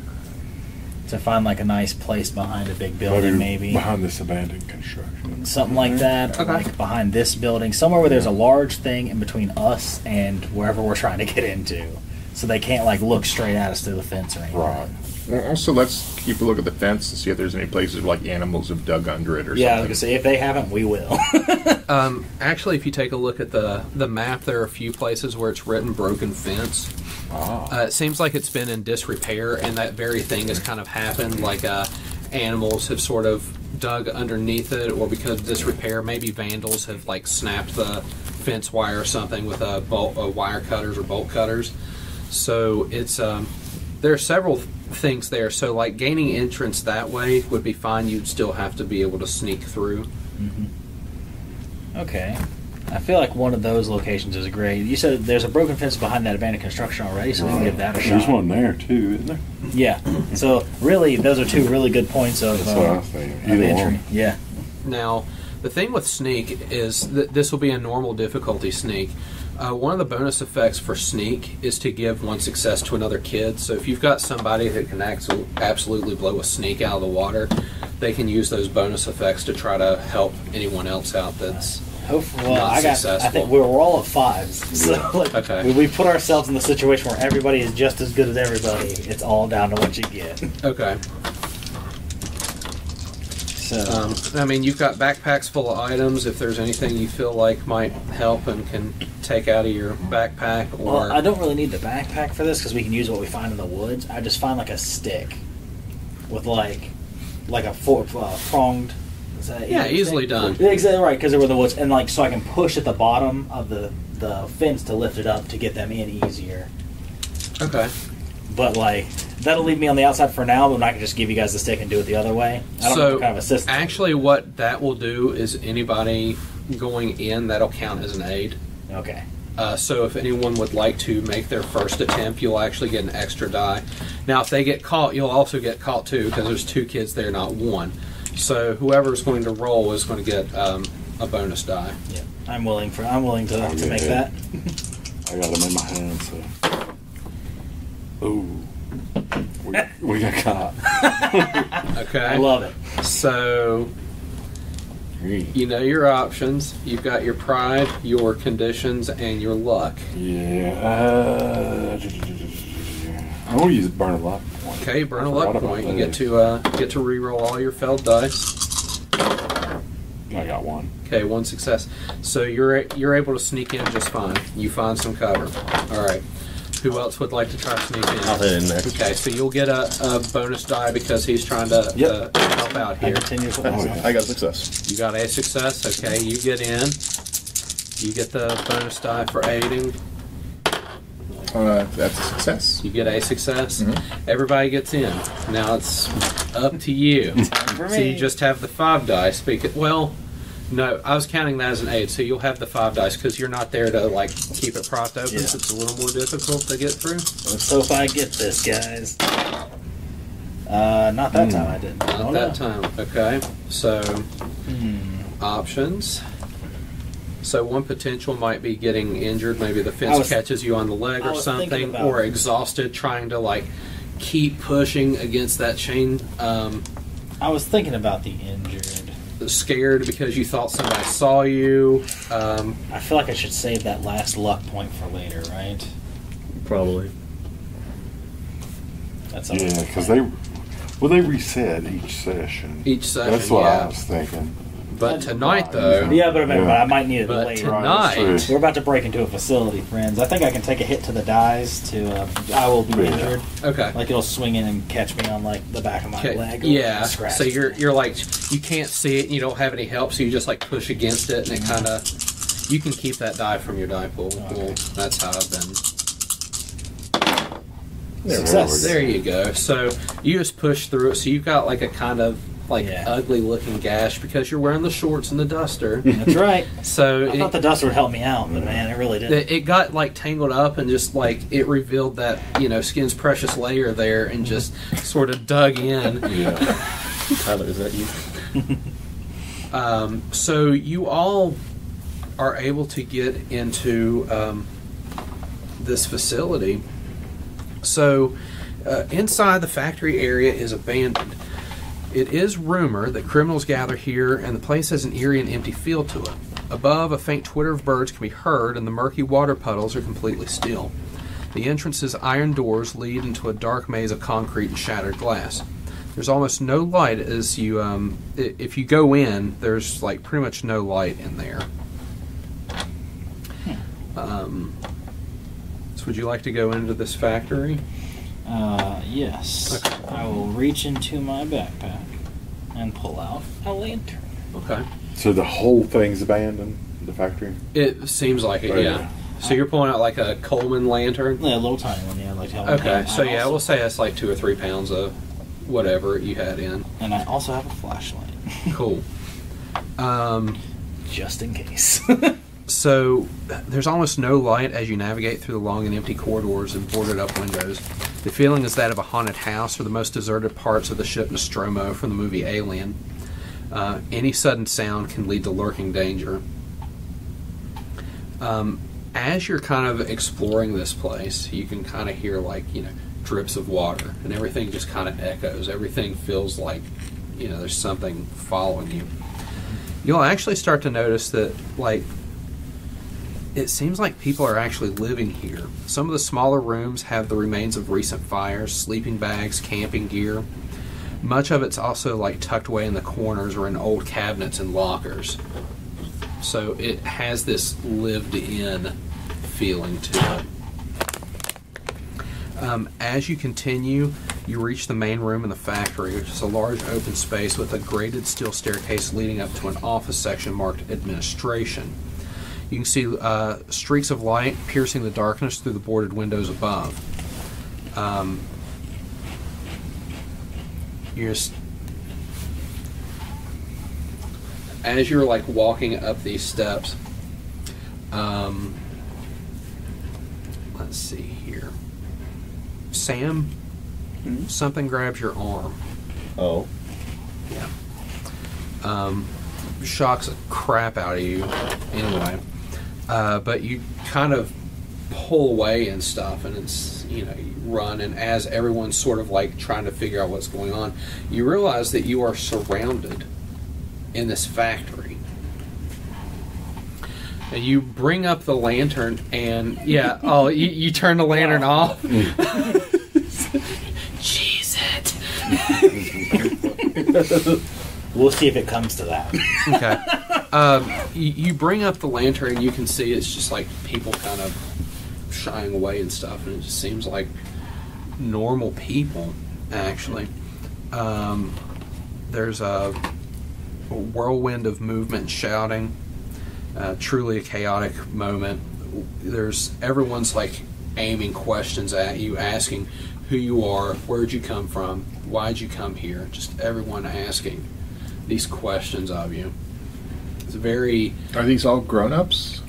[SPEAKER 4] to find like a nice place behind a big building, maybe
[SPEAKER 6] behind this abandoned construction.
[SPEAKER 4] something like that, or
[SPEAKER 1] Okay.
[SPEAKER 4] like behind this building, somewhere where there's a large thing in between us and wherever we're trying to get into, so they can't like look straight at us through the fence or anything.
[SPEAKER 6] Right.
[SPEAKER 3] Well, also, let's keep a look at the fence to see if there's any places like animals have dug under it or
[SPEAKER 4] Yeah, I was
[SPEAKER 3] something.
[SPEAKER 4] gonna say if they haven't, we will.
[SPEAKER 1] Actually, if you take a look at the map, there are a few places where it's written broken fence. It seems like it's been in disrepair, and that very thing has kind of happened. Like animals have sort of dug underneath it, or because of disrepair, maybe vandals have like snapped the fence wire or something with wire cutters or bolt cutters. So it's there are several things there. So like gaining entrance that way would be fine. You'd still have to be able to sneak through.
[SPEAKER 4] Okay. I feel like one of those locations is great. You said there's a broken fence behind that abandoned construction already, so we can give that a shot.
[SPEAKER 6] There's one there too, isn't there?
[SPEAKER 4] Yeah. So really, those are two really good points of,
[SPEAKER 6] That's what I was thinking.
[SPEAKER 4] of
[SPEAKER 6] Either
[SPEAKER 4] entry.
[SPEAKER 6] one.
[SPEAKER 4] Yeah.
[SPEAKER 1] Now, the thing with sneak is that this will be a normal difficulty sneak. One of the bonus effects for sneak is to give one success to another kid. So if you've got somebody who can absolutely blow a sneak out of the water, they can use those bonus effects to try to help anyone else out that's
[SPEAKER 4] Hopefully, well,
[SPEAKER 1] not
[SPEAKER 4] I
[SPEAKER 1] successful.
[SPEAKER 4] think we're all at 5s. So like,
[SPEAKER 1] Okay.
[SPEAKER 4] we put ourselves in the situation where everybody is just as good as everybody. It's all down to what you get.
[SPEAKER 1] Okay.
[SPEAKER 4] So
[SPEAKER 1] I mean, you've got backpacks full of items. If there's anything you feel like might help and can take out of your backpack, or
[SPEAKER 4] well, I don't really need the backpack for this because we can use what we find in the woods. I just find like a stick with like a pronged. Is that
[SPEAKER 1] yeah,
[SPEAKER 4] easy
[SPEAKER 1] easily
[SPEAKER 4] stick?
[SPEAKER 1] done.
[SPEAKER 4] Yeah, exactly right, because they were the woods, and like so I can push at the bottom of the fence to lift it up to get them in easier.
[SPEAKER 1] Okay.
[SPEAKER 4] But like that'll leave me on the outside for now. But I can just give you guys the stick and do it the other way. I don't know what kind of assistance.
[SPEAKER 1] Actually, what that will do is anybody going in, that'll count as an aid.
[SPEAKER 4] Okay.
[SPEAKER 1] So if anyone would like to make their first attempt, you'll actually get an extra die. Now, if they get caught, you'll also get caught too, because there's 2 kids there, not 1. So whoever's going to roll is going to get a bonus die.
[SPEAKER 4] Yeah, I'm willing to make
[SPEAKER 6] yeah.
[SPEAKER 4] that.
[SPEAKER 6] I got them in my hand, so. Ooh. We got caught.
[SPEAKER 1] Okay.
[SPEAKER 4] I love it.
[SPEAKER 1] So you know your options. You've got your pride, your conditions, and your luck.
[SPEAKER 6] Yeah. I'm going to use burn a luck point.
[SPEAKER 1] Okay, burn a
[SPEAKER 6] I
[SPEAKER 1] luck
[SPEAKER 6] forgot about
[SPEAKER 1] point. You get
[SPEAKER 6] those.
[SPEAKER 1] to re-roll all your failed dice.
[SPEAKER 6] I got 1.
[SPEAKER 1] Okay, 1 success. So you're able to sneak in just fine. You find some cover. All right. Who else would like to try to sneak in?
[SPEAKER 5] I'll head in there.
[SPEAKER 1] Okay, so you'll get a bonus die because he's trying to help out
[SPEAKER 4] I
[SPEAKER 1] here.
[SPEAKER 4] continue with
[SPEAKER 6] Oh,
[SPEAKER 4] myself.
[SPEAKER 5] I got a success.
[SPEAKER 1] You got a success. Okay, you get in. You get the bonus die for aiding.
[SPEAKER 3] That's a success.
[SPEAKER 1] You get a success.
[SPEAKER 3] Mm-hmm.
[SPEAKER 1] Everybody gets in. Now it's up to you.
[SPEAKER 4] For
[SPEAKER 1] So
[SPEAKER 4] me.
[SPEAKER 1] you just have the 5 dice. Well, no, I was counting that as an aid. So you'll have the 5 dice because you're not there to like keep it propped open.
[SPEAKER 4] Yeah.
[SPEAKER 1] So it's a little more difficult to get through.
[SPEAKER 4] Let's hope I get this, guys. Not that time I didn't.
[SPEAKER 1] Not that time. Okay. So options. So one potential might be getting injured. Maybe the fence catches you on the leg
[SPEAKER 4] I
[SPEAKER 1] or
[SPEAKER 4] was thinking
[SPEAKER 1] something,
[SPEAKER 4] about-
[SPEAKER 1] or exhausted trying to like keep pushing against that chain.
[SPEAKER 4] I was thinking about the injured.
[SPEAKER 1] Scared because you thought somebody saw you.
[SPEAKER 4] I feel like I should save that last luck point for later, right?
[SPEAKER 5] Probably.
[SPEAKER 4] That's
[SPEAKER 6] Yeah, because they reset each session.
[SPEAKER 1] Each session,
[SPEAKER 6] That's what
[SPEAKER 1] yeah.
[SPEAKER 6] I was thinking.
[SPEAKER 1] But tonight, though,
[SPEAKER 4] Yeah, but I might need it
[SPEAKER 1] but
[SPEAKER 4] later.
[SPEAKER 6] Right.
[SPEAKER 1] tonight,
[SPEAKER 4] We're about to break into a facility, friends. I think I can take a hit to the dies to. I will be
[SPEAKER 6] Yeah.
[SPEAKER 4] injured.
[SPEAKER 1] okay.
[SPEAKER 4] Like it'll swing in and catch me on like the back of my
[SPEAKER 1] Okay,
[SPEAKER 4] leg. Or
[SPEAKER 1] yeah.
[SPEAKER 4] scratch.
[SPEAKER 1] So you're like you can't see it and you don't have any help, so you just like push against it and it kind of you can keep that die from your die pool.
[SPEAKER 4] Okay.
[SPEAKER 1] Well, that's how I've been.
[SPEAKER 4] Success.
[SPEAKER 1] There you go. So you just push through it. So you've got like a kind of like
[SPEAKER 4] Yeah.
[SPEAKER 1] ugly looking gash because you're wearing the shorts and the duster.
[SPEAKER 4] That's right.
[SPEAKER 1] So
[SPEAKER 4] I thought the duster would help me out, but man, it really didn't.
[SPEAKER 1] it got like tangled up and just like it revealed that skin's precious layer there and just sort of dug in.
[SPEAKER 6] Yeah.
[SPEAKER 5] Tyler, is that you?
[SPEAKER 1] So you all are able to get into this facility. So inside the factory area is abandoned. It is rumored that criminals gather here, and the place has an eerie and empty feel to it. Above, a faint twitter of birds can be heard, and the murky water puddles are completely still. The entrance's iron doors lead into a dark maze of concrete and shattered glass. There's almost no light as you, if you go in, there's like pretty much no light in there. So would you like to go into this factory?
[SPEAKER 4] Yes.
[SPEAKER 1] Okay.
[SPEAKER 4] I will reach into my backpack and pull out a lantern.
[SPEAKER 1] Okay.
[SPEAKER 6] So the whole thing's abandoned, the factory?
[SPEAKER 1] It seems like it,
[SPEAKER 6] Okay.
[SPEAKER 1] yeah. So you're pulling out like a Coleman lantern?
[SPEAKER 4] Yeah, a little tiny one, yeah. Like how
[SPEAKER 1] Okay, so yeah, we'll say that's like 2 or 3 pounds of whatever you had in.
[SPEAKER 4] And I also have a flashlight.
[SPEAKER 1] Cool.
[SPEAKER 4] Just in case.
[SPEAKER 1] So there's almost no light as you navigate through the long and empty corridors and boarded up windows. The feeling is that of a haunted house or the most deserted parts of the ship Nostromo from the movie Alien. Any sudden sound can lead to lurking danger. As you're kind of exploring this place, you can kind of hear like, drips of water, and everything just kind of echoes. Everything feels like, there's something following you. You'll actually start to notice that, like, it seems like people are actually living here. Some of the smaller rooms have the remains of recent fires, sleeping bags, camping gear. Much of it's also like tucked away in the corners or in old cabinets and lockers. So it has this lived-in feeling to it. As you continue, you reach the main room in the factory, which is a large open space with a grated steel staircase leading up to an office section marked Administration. You can see streaks of light piercing the darkness through the boarded windows above. As you're like walking up these steps, let's see here. Sam, something grabs your arm.
[SPEAKER 5] Oh.
[SPEAKER 1] Yeah. Shocks the crap out of you anyway. But you kind of pull away and stuff, and it's, you run, and as everyone's sort of like trying to figure out what's going on, you realize that you are surrounded in this factory. And you bring up the lantern, and you turn the lantern off. Cheese it.
[SPEAKER 4] We'll see if it comes to that.
[SPEAKER 1] Okay. You bring up the lantern, and you can see it's just like people kind of shying away and stuff, and it just seems like normal people, actually. There's a whirlwind of movement and shouting. Truly a chaotic moment. Everyone's like aiming questions at you, asking who you are, where'd you come from, why'd you come here. Just everyone asking these questions of you. It's very...
[SPEAKER 3] Are these all grown-ups?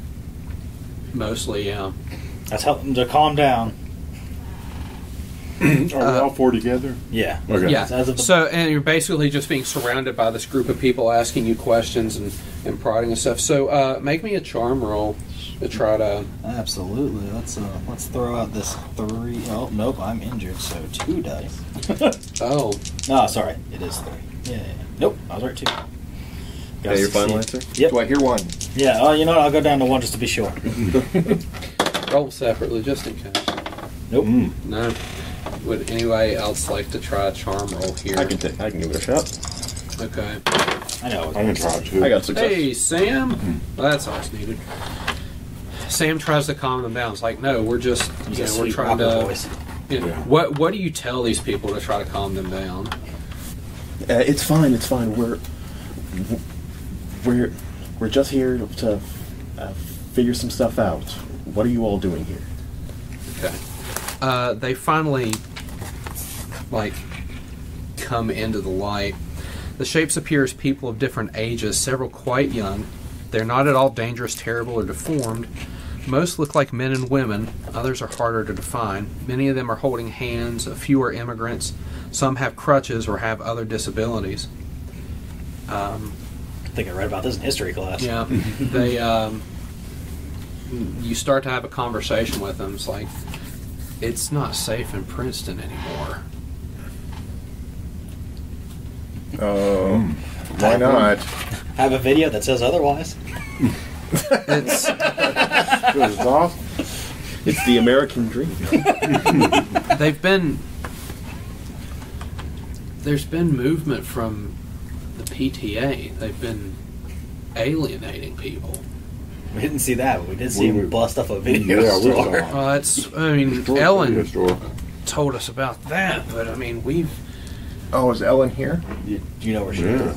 [SPEAKER 1] Mostly, yeah.
[SPEAKER 4] Let's help them to calm down.
[SPEAKER 6] Are we all 4 together?
[SPEAKER 4] Yeah.
[SPEAKER 6] Okay.
[SPEAKER 1] Yeah.
[SPEAKER 4] As of the-
[SPEAKER 1] So, and you're basically just being surrounded by this group of people asking you questions and prodding and stuff. So, make me a charm roll to try to...
[SPEAKER 4] Absolutely. Let's throw out this 3. Oh, nope, I'm injured, so 2 dice.
[SPEAKER 1] Oh.
[SPEAKER 4] Oh, sorry. It is 3. Yeah. Nope, I was right, 2.
[SPEAKER 5] Yeah, your final answer?
[SPEAKER 4] Yep.
[SPEAKER 3] Do I hear 1?
[SPEAKER 4] Yeah, oh, you know what? I'll go down to 1 just to be sure.
[SPEAKER 1] Roll separately, just in case.
[SPEAKER 4] Nope.
[SPEAKER 1] No. Would anybody else like to try a charm roll here?
[SPEAKER 5] I can give it a shot.
[SPEAKER 1] Okay.
[SPEAKER 4] I know.
[SPEAKER 6] I'm going to try it too.
[SPEAKER 5] I got success.
[SPEAKER 1] Hey, Sam. Well, that's all it's needed. Sam tries to calm them down. It's like, no, we're just, we're trying to...
[SPEAKER 4] Voice.
[SPEAKER 1] Yeah. What do you tell these people to try to calm them down?
[SPEAKER 5] It's fine. It's fine. We're just here to figure some stuff out. What are you all doing here?
[SPEAKER 1] Okay. They finally, come into the light. The shapes appear as people of different ages, several quite young. They're not at all dangerous, terrible, or deformed. Most look like men and women. Others are harder to define. Many of them are holding hands. A few are immigrants. Some have crutches or have other disabilities.
[SPEAKER 4] think I read about this in history class.
[SPEAKER 1] Yeah, they. You start to have a conversation with them. It's like, it's not safe in Princeton anymore.
[SPEAKER 3] Oh, why not?
[SPEAKER 4] Have a video that says otherwise.
[SPEAKER 1] It's
[SPEAKER 6] It's awesome.
[SPEAKER 5] It's the American dream.
[SPEAKER 1] there's been movement from the PTA. They've been alienating people.
[SPEAKER 4] We didn't see that, but we did see him bust up a video
[SPEAKER 6] Yeah, we
[SPEAKER 4] store.
[SPEAKER 6] saw it.
[SPEAKER 1] Ellen
[SPEAKER 6] Store.
[SPEAKER 1] told us about that, but I mean, we've.
[SPEAKER 5] Oh, is Ellen here?
[SPEAKER 4] Do you know where she
[SPEAKER 6] Yeah.
[SPEAKER 4] is?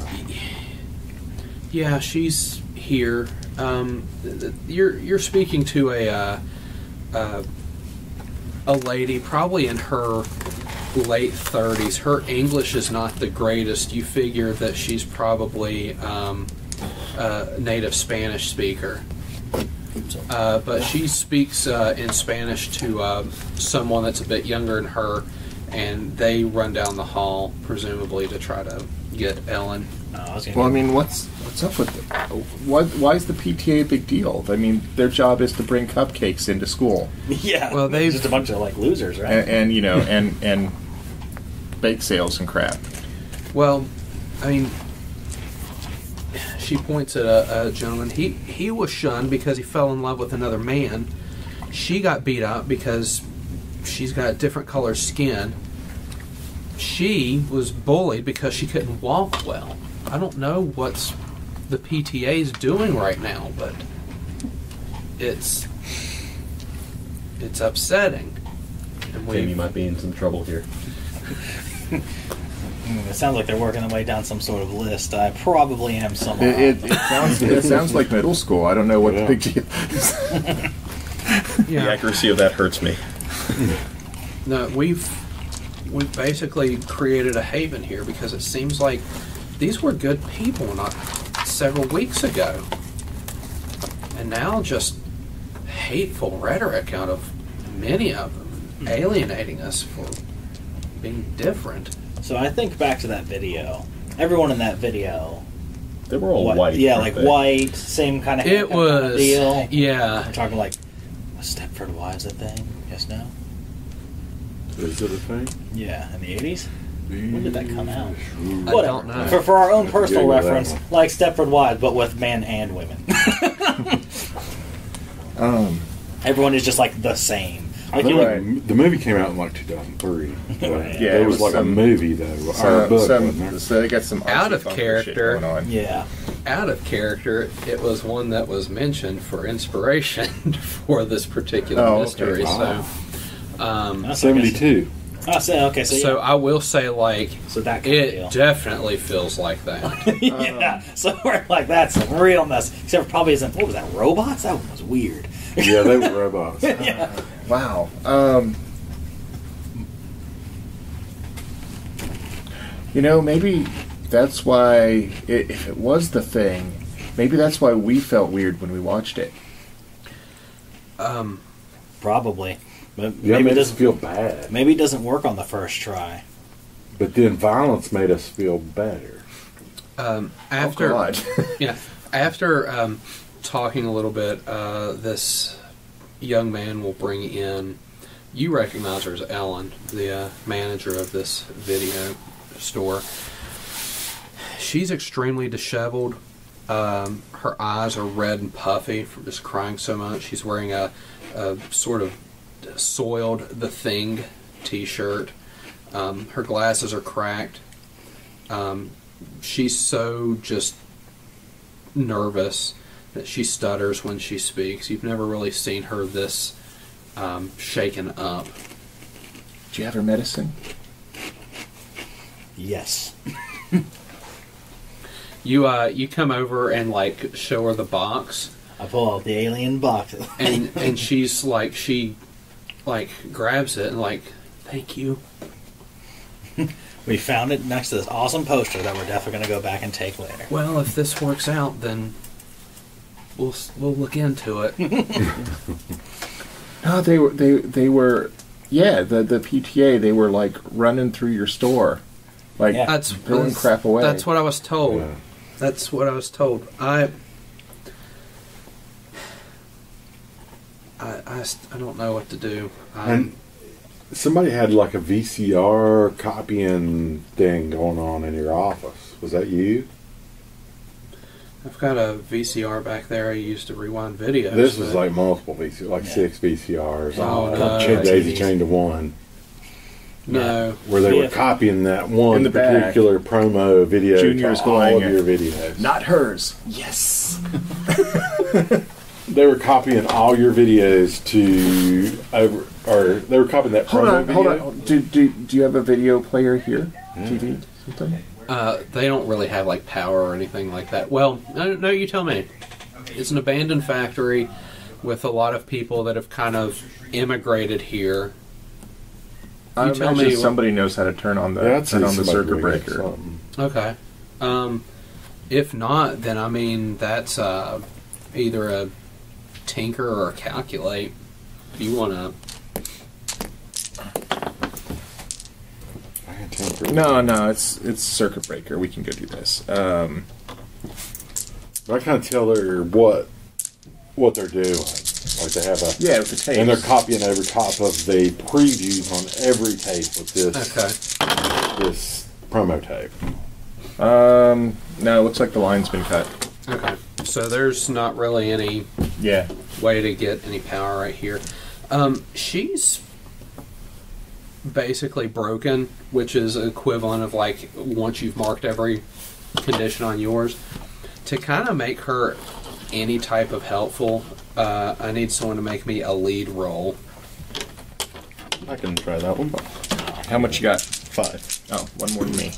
[SPEAKER 1] Yeah, she's here. You're speaking to a lady probably in her late 30s. Her English is not the greatest. You figure that she's probably a native Spanish speaker. But she speaks in Spanish to someone that's a bit younger than her, and they run down the hall, presumably to try to get Ellen.
[SPEAKER 5] Well, I mean, what's up with it? Why is the PTA a big deal? I mean, their job is to bring cupcakes into school,
[SPEAKER 4] Yeah.
[SPEAKER 1] Well, they've-
[SPEAKER 4] just a bunch of like losers, right?
[SPEAKER 5] and you know, and bake sales and crap.
[SPEAKER 1] Well, I mean, she points at a gentleman. He was shunned because he fell in love with another man. She got beat up because she's got different colored skin. She was bullied because she couldn't walk well. I don't know what's the PTA's doing right now, but it's upsetting. And
[SPEAKER 5] Jamie might be in some trouble here.
[SPEAKER 4] It sounds like they're working their way down some sort of list. I probably am somewhere.
[SPEAKER 5] It sounds like middle school. I don't know what the big deal is.
[SPEAKER 1] yeah.
[SPEAKER 5] The accuracy of that hurts me.
[SPEAKER 1] No, we've basically created a haven here because it seems like these were good people not several weeks ago, and now just hateful rhetoric out of many of them, alienating us for being different.
[SPEAKER 4] So I think back to that video. Everyone in that video,
[SPEAKER 5] They were all white.
[SPEAKER 4] Yeah,
[SPEAKER 5] weren't
[SPEAKER 4] like
[SPEAKER 5] they?
[SPEAKER 4] white, same kind of
[SPEAKER 1] It was,
[SPEAKER 4] deal.
[SPEAKER 1] yeah.
[SPEAKER 4] We're talking like a Stepford Wives a thing. Yes, no.
[SPEAKER 6] Is it a thing?
[SPEAKER 4] Yeah, in the 80s. When did that come out?
[SPEAKER 1] I
[SPEAKER 4] Whatever.
[SPEAKER 1] don't know.
[SPEAKER 4] For our own personal
[SPEAKER 6] Google that
[SPEAKER 4] reference,
[SPEAKER 6] one.
[SPEAKER 4] like Stepford Wives, but with men and women. Everyone is just like the same.
[SPEAKER 6] I think the movie came out in like 2003.
[SPEAKER 5] Yeah,
[SPEAKER 6] it was like a movie though. Or a book, wasn't there?
[SPEAKER 5] So they got some
[SPEAKER 1] Out of
[SPEAKER 5] artsy-funky
[SPEAKER 1] character.
[SPEAKER 5] shit going on.
[SPEAKER 4] Yeah.
[SPEAKER 1] Out of character, it was one that was mentioned for inspiration for this particular
[SPEAKER 5] Oh, okay.
[SPEAKER 1] mystery.
[SPEAKER 6] Wow.
[SPEAKER 1] So,
[SPEAKER 6] 72.
[SPEAKER 4] Oh, so
[SPEAKER 1] so I will say, like,
[SPEAKER 4] So that kind of
[SPEAKER 1] it
[SPEAKER 4] deal.
[SPEAKER 1] definitely feels like that.
[SPEAKER 4] Yeah. So we're like, that's a real mess. Except for probably isn't. What was that? Robots? That one was weird.
[SPEAKER 6] Yeah, they were robots.
[SPEAKER 4] Yeah.
[SPEAKER 5] Wow. You know, maybe that's why, if it was the thing, maybe that's why we felt weird when we watched it.
[SPEAKER 4] Probably. But
[SPEAKER 6] Yeah,
[SPEAKER 4] maybe
[SPEAKER 6] made
[SPEAKER 4] it
[SPEAKER 6] us
[SPEAKER 4] doesn't.
[SPEAKER 6] feel bad.
[SPEAKER 4] Maybe it doesn't work on the first try.
[SPEAKER 6] But then violence made us feel better.
[SPEAKER 1] After,
[SPEAKER 5] Oh, God.
[SPEAKER 1] yeah, after talking a little bit, this young man will bring in. You recognize her as Ellen, the manager of this video store. She's extremely disheveled. Her eyes are red and puffy from just crying so much. She's wearing a sort of soiled The Thing t-shirt. Her glasses are cracked. She's so just nervous that she stutters when she speaks. You've never really seen her this shaken up.
[SPEAKER 5] Do you have her medicine?
[SPEAKER 4] Yes.
[SPEAKER 1] You come over and like show her the box,
[SPEAKER 4] I pull out the alien box.
[SPEAKER 1] and she's like she grabs it and like, thank you.
[SPEAKER 4] We found it next to this awesome poster that we're definitely going to go back and take later.
[SPEAKER 1] Well, if this works out, then we'll look into it.
[SPEAKER 5] No, they were. Yeah, the PTA. They were like running through your store, like
[SPEAKER 4] Yeah.
[SPEAKER 1] That's
[SPEAKER 5] throwing crap away.
[SPEAKER 1] That's what I was told.
[SPEAKER 6] Yeah.
[SPEAKER 1] That's what I was told. I don't know what to do.
[SPEAKER 6] And somebody had like a VCR copying thing going on in your office. Was that you?
[SPEAKER 1] I've got a VCR back there I used to rewind videos.
[SPEAKER 6] This was like multiple VCRs, like 6 VCRs.
[SPEAKER 1] Oh, no.
[SPEAKER 6] Daisy chained to one.
[SPEAKER 1] No.
[SPEAKER 6] Where they were copying that
[SPEAKER 5] In
[SPEAKER 6] one
[SPEAKER 5] the back.
[SPEAKER 6] particular promo video
[SPEAKER 5] Junior's
[SPEAKER 6] to all
[SPEAKER 5] going,
[SPEAKER 6] of your videos.
[SPEAKER 5] Not hers. Yes.
[SPEAKER 6] They were copying all your videos to or they were copying that promo video.
[SPEAKER 5] Hold on. Do you have a video player here? TV? Something?
[SPEAKER 1] They don't really have like power or anything like that. Well, no, you tell me. It's an abandoned factory with a lot of people that have kind of immigrated here.
[SPEAKER 5] I
[SPEAKER 1] You tell
[SPEAKER 5] imagine
[SPEAKER 1] me
[SPEAKER 5] somebody knows how to turn on the circuit breaker.
[SPEAKER 1] Okay. If not, then I mean that's either a tinker or a calculate. If you want to.
[SPEAKER 5] No, it's circuit breaker. We can go do this.
[SPEAKER 6] I kind of tell her what they're doing. Like they have
[SPEAKER 5] with the tapes.
[SPEAKER 6] and they're copying over top of the previews on every tape with this this promo tape.
[SPEAKER 5] No, it looks like the line's been cut.
[SPEAKER 1] Okay. So there's not really any way to get any power right here. She's basically broken, which is equivalent of like once you've marked every condition on yours. To kind of make her any type of helpful, I need someone to make me a lead roll.
[SPEAKER 5] I can try that one. How much you got? 5. Oh, one more than me.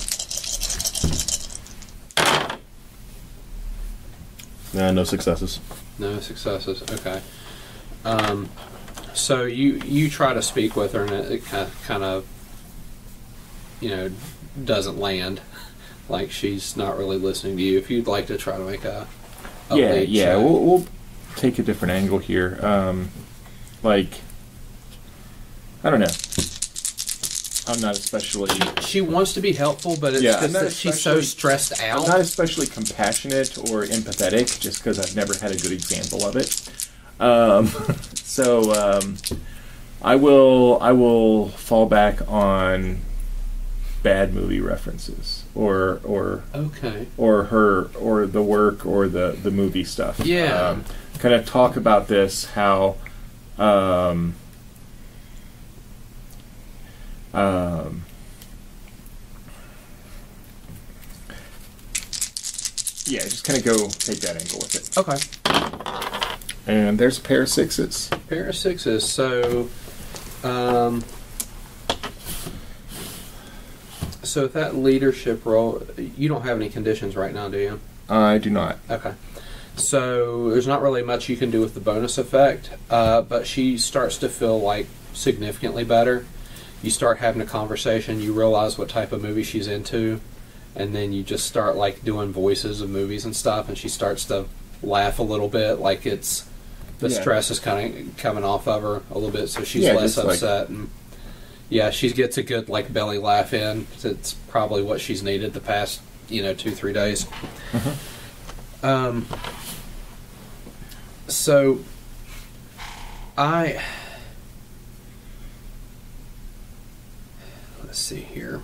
[SPEAKER 5] No successes.
[SPEAKER 1] No successes. Okay. So you try to speak with her, and it kind of doesn't land. Like she's not really listening to you. If you'd like to try to make a lead check.
[SPEAKER 5] We'll take a different angle here. I don't know. I'm not especially.
[SPEAKER 1] She wants to be helpful, but it's just that she's so stressed out.
[SPEAKER 5] I'm not especially compassionate or empathetic, just because I've never had a good example of it. I will fall back on bad movie references or the work or the movie stuff.
[SPEAKER 1] Yeah.
[SPEAKER 5] Kind of talk about this how just kind of go take that angle with it.
[SPEAKER 1] Okay.
[SPEAKER 5] And there's a pair of 6s.
[SPEAKER 1] Pair of 6s. So, so with that leadership role, you don't have any conditions right now, do you?
[SPEAKER 5] I do not.
[SPEAKER 1] Okay. So there's not really much you can do with the bonus effect, but she starts to feel like significantly better. You start having a conversation, you realize what type of movie she's into, and then you just start like doing voices of movies and stuff, and she starts to laugh a little bit, like it's the stress is kind of coming off of her a little bit, so she's less upset. And she gets a good like belly laugh in. It's probably what she's needed the past 2-3 days. So let's see here.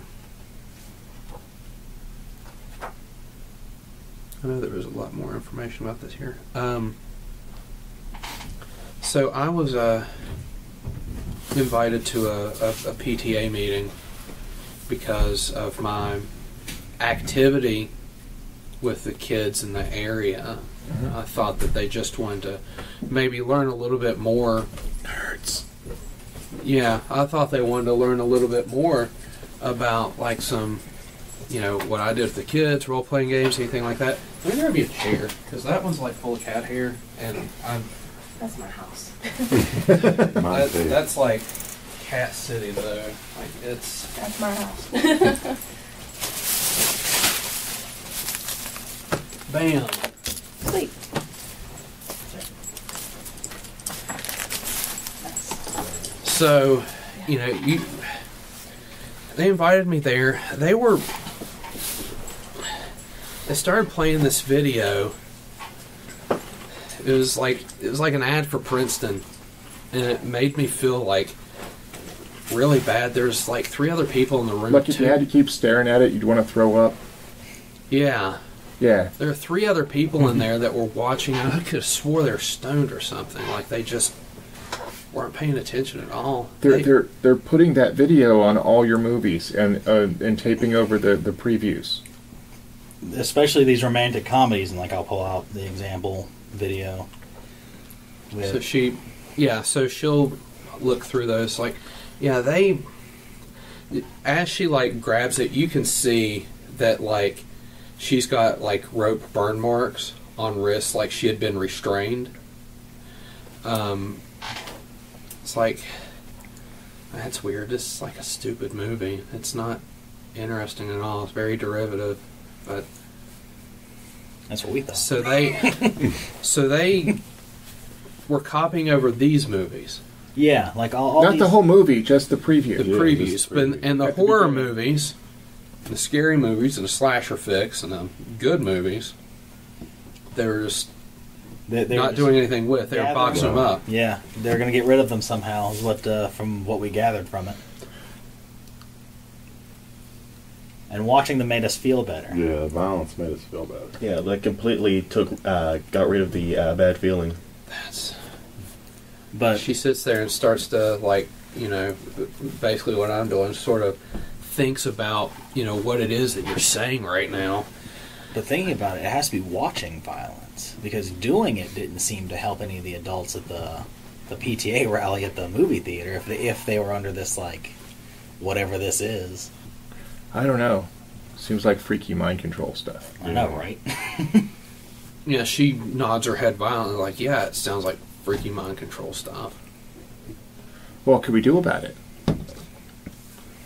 [SPEAKER 1] I know there was a lot more information about this here. So I was invited to a PTA meeting because of my activity with the kids in the area. I thought that they just wanted to maybe learn a little bit more.
[SPEAKER 5] Nerds.
[SPEAKER 1] Yeah, I thought they wanted to learn a little bit more about like some, what I did with the kids, role-playing games, anything like that. Let me grab you a chair, because that one's like full of cat hair, and
[SPEAKER 7] That's my house.
[SPEAKER 1] that's like Cat City, though. Like
[SPEAKER 7] That's my house.
[SPEAKER 1] Bam.
[SPEAKER 7] Sweet.
[SPEAKER 1] So, they invited me there. They were they started playing this video. It was like an ad for Princeton, and it made me feel like really bad. There's like 3 other people in the room.
[SPEAKER 5] Like if you had to keep staring at it, you'd want to throw up.
[SPEAKER 1] Yeah.
[SPEAKER 5] Yeah.
[SPEAKER 1] There are 3 other people in there that were watching, and I could have swore they're stoned or something. Like they just weren't paying attention at all.
[SPEAKER 5] They're putting that video on all your movies and taping over the previews.
[SPEAKER 4] Especially these romantic comedies, and like I'll pull out the example video.
[SPEAKER 1] So she'll look through those. Like, yeah, as she like grabs it, you can see that like she's got like rope burn marks on wrists, like she had been restrained. It's like, that's weird. This is like a stupid movie. It's not interesting at all. It's very derivative, but
[SPEAKER 4] that's what we thought.
[SPEAKER 1] So they were copying over these movies.
[SPEAKER 4] Yeah, like all
[SPEAKER 5] not the whole movie, just the preview.
[SPEAKER 1] The previews, but and the horror movies, the scary movies, and the slasher flicks, and the good movies, they were just not doing anything with. They were boxing them up.
[SPEAKER 4] Yeah, they're going to get rid of them somehow. Is what from what we gathered from it. And watching them made us feel better.
[SPEAKER 6] Yeah, violence made us feel better.
[SPEAKER 8] Yeah, that completely got rid of the bad feeling.
[SPEAKER 1] But she sits there and starts to, like, you know, basically what I'm doing, sort of thinks about, you know, what it is that you're saying right now.
[SPEAKER 4] But thinking about it, it has to be watching violence, because doing it didn't seem to help any of the adults at the PTA rally at the movie theater if they were under this, like, whatever this is.
[SPEAKER 5] I don't know. Seems like freaky mind control stuff.
[SPEAKER 4] I know, right?
[SPEAKER 1] Yeah, she nods her head violently, like, yeah, it sounds like freaky mind control stuff.
[SPEAKER 5] Well, what could we do about it?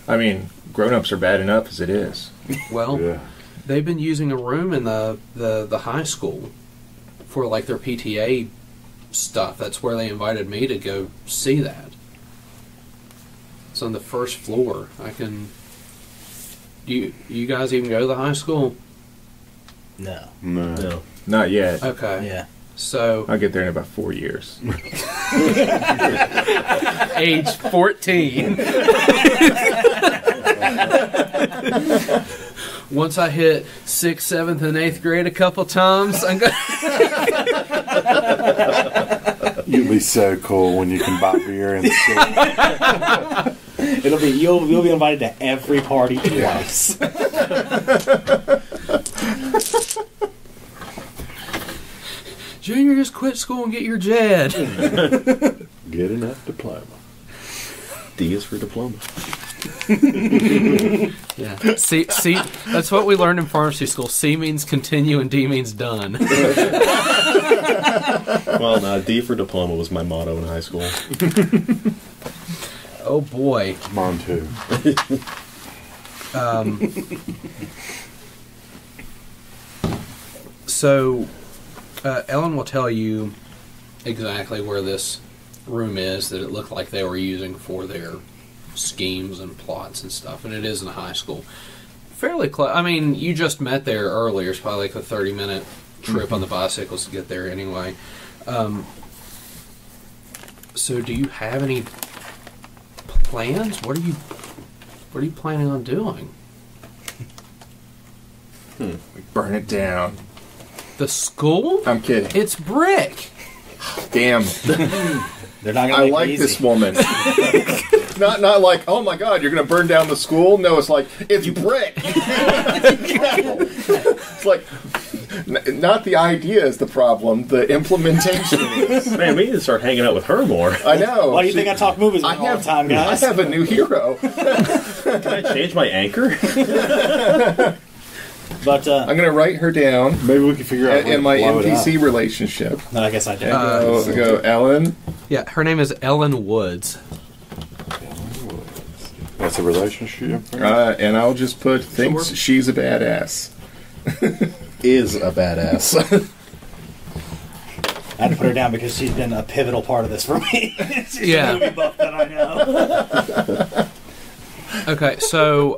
[SPEAKER 5] I mean, grown-ups are bad enough as it is.
[SPEAKER 1] Well, they've been using a room in the high school for, like, their PTA stuff. That's where they invited me to go see that. It's on the first floor. I can... Do you guys even go to the high school?
[SPEAKER 4] No.
[SPEAKER 5] Not yet.
[SPEAKER 1] Okay.
[SPEAKER 4] Yeah.
[SPEAKER 1] So
[SPEAKER 5] I'll get there in about 4 years.
[SPEAKER 1] Age 14. Once I hit 6th, 7th, and 8th grade a couple times, I'm going.
[SPEAKER 6] You'll be so cool when you can buy beer in school.
[SPEAKER 4] It'll be you'll be invited to every party twice.
[SPEAKER 1] Junior, just quit school and get your JED.
[SPEAKER 6] Get enough diploma.
[SPEAKER 8] D is for diploma.
[SPEAKER 1] Yeah. C. That's what we learned in pharmacy school. C means continue and D means done.
[SPEAKER 8] Well, no, D for diploma was my motto in high school.
[SPEAKER 1] Oh boy.
[SPEAKER 6] Mine too.
[SPEAKER 1] So, Ellen will tell you exactly where this room is that it looked like they were using for their schemes and plots and stuff, and it is in high school. Fairly close. I mean, you just met there earlier. It's probably like a 30-minute trip on the bicycles to get there anyway. So, do you have any plans? What are you planning on doing?
[SPEAKER 5] Burn it down.
[SPEAKER 1] The school?
[SPEAKER 5] I'm kidding.
[SPEAKER 1] It's brick.
[SPEAKER 5] Damn.
[SPEAKER 4] They're not gonna
[SPEAKER 5] I
[SPEAKER 4] make
[SPEAKER 5] like
[SPEAKER 4] it easy.
[SPEAKER 5] this woman. not like, oh my god, you're going to burn down the school? No, it's like, it's brick. It's like, not the idea is the problem, the implementation is.
[SPEAKER 8] Man, we need to start hanging out with her more.
[SPEAKER 5] I know.
[SPEAKER 4] Why do you think I talk movies with her all the time, guys?
[SPEAKER 5] I have a new hero.
[SPEAKER 8] Can I change my anchor?
[SPEAKER 4] But
[SPEAKER 5] I'm going to write her down.
[SPEAKER 6] Maybe we can figure out
[SPEAKER 5] in my
[SPEAKER 6] blow it
[SPEAKER 5] NPC
[SPEAKER 6] up.
[SPEAKER 5] relationship.
[SPEAKER 4] no, I guess I did.
[SPEAKER 5] Go, Ellen.
[SPEAKER 1] Yeah, her name is Ellen Woods.
[SPEAKER 6] That's a relationship.
[SPEAKER 5] And I'll just put, thinks she's a badass.
[SPEAKER 8] Is a badass.
[SPEAKER 4] I had to put her down because she's been a pivotal part of this for me. She's
[SPEAKER 1] Yeah.
[SPEAKER 4] a movie buff that I know.
[SPEAKER 1] Okay, so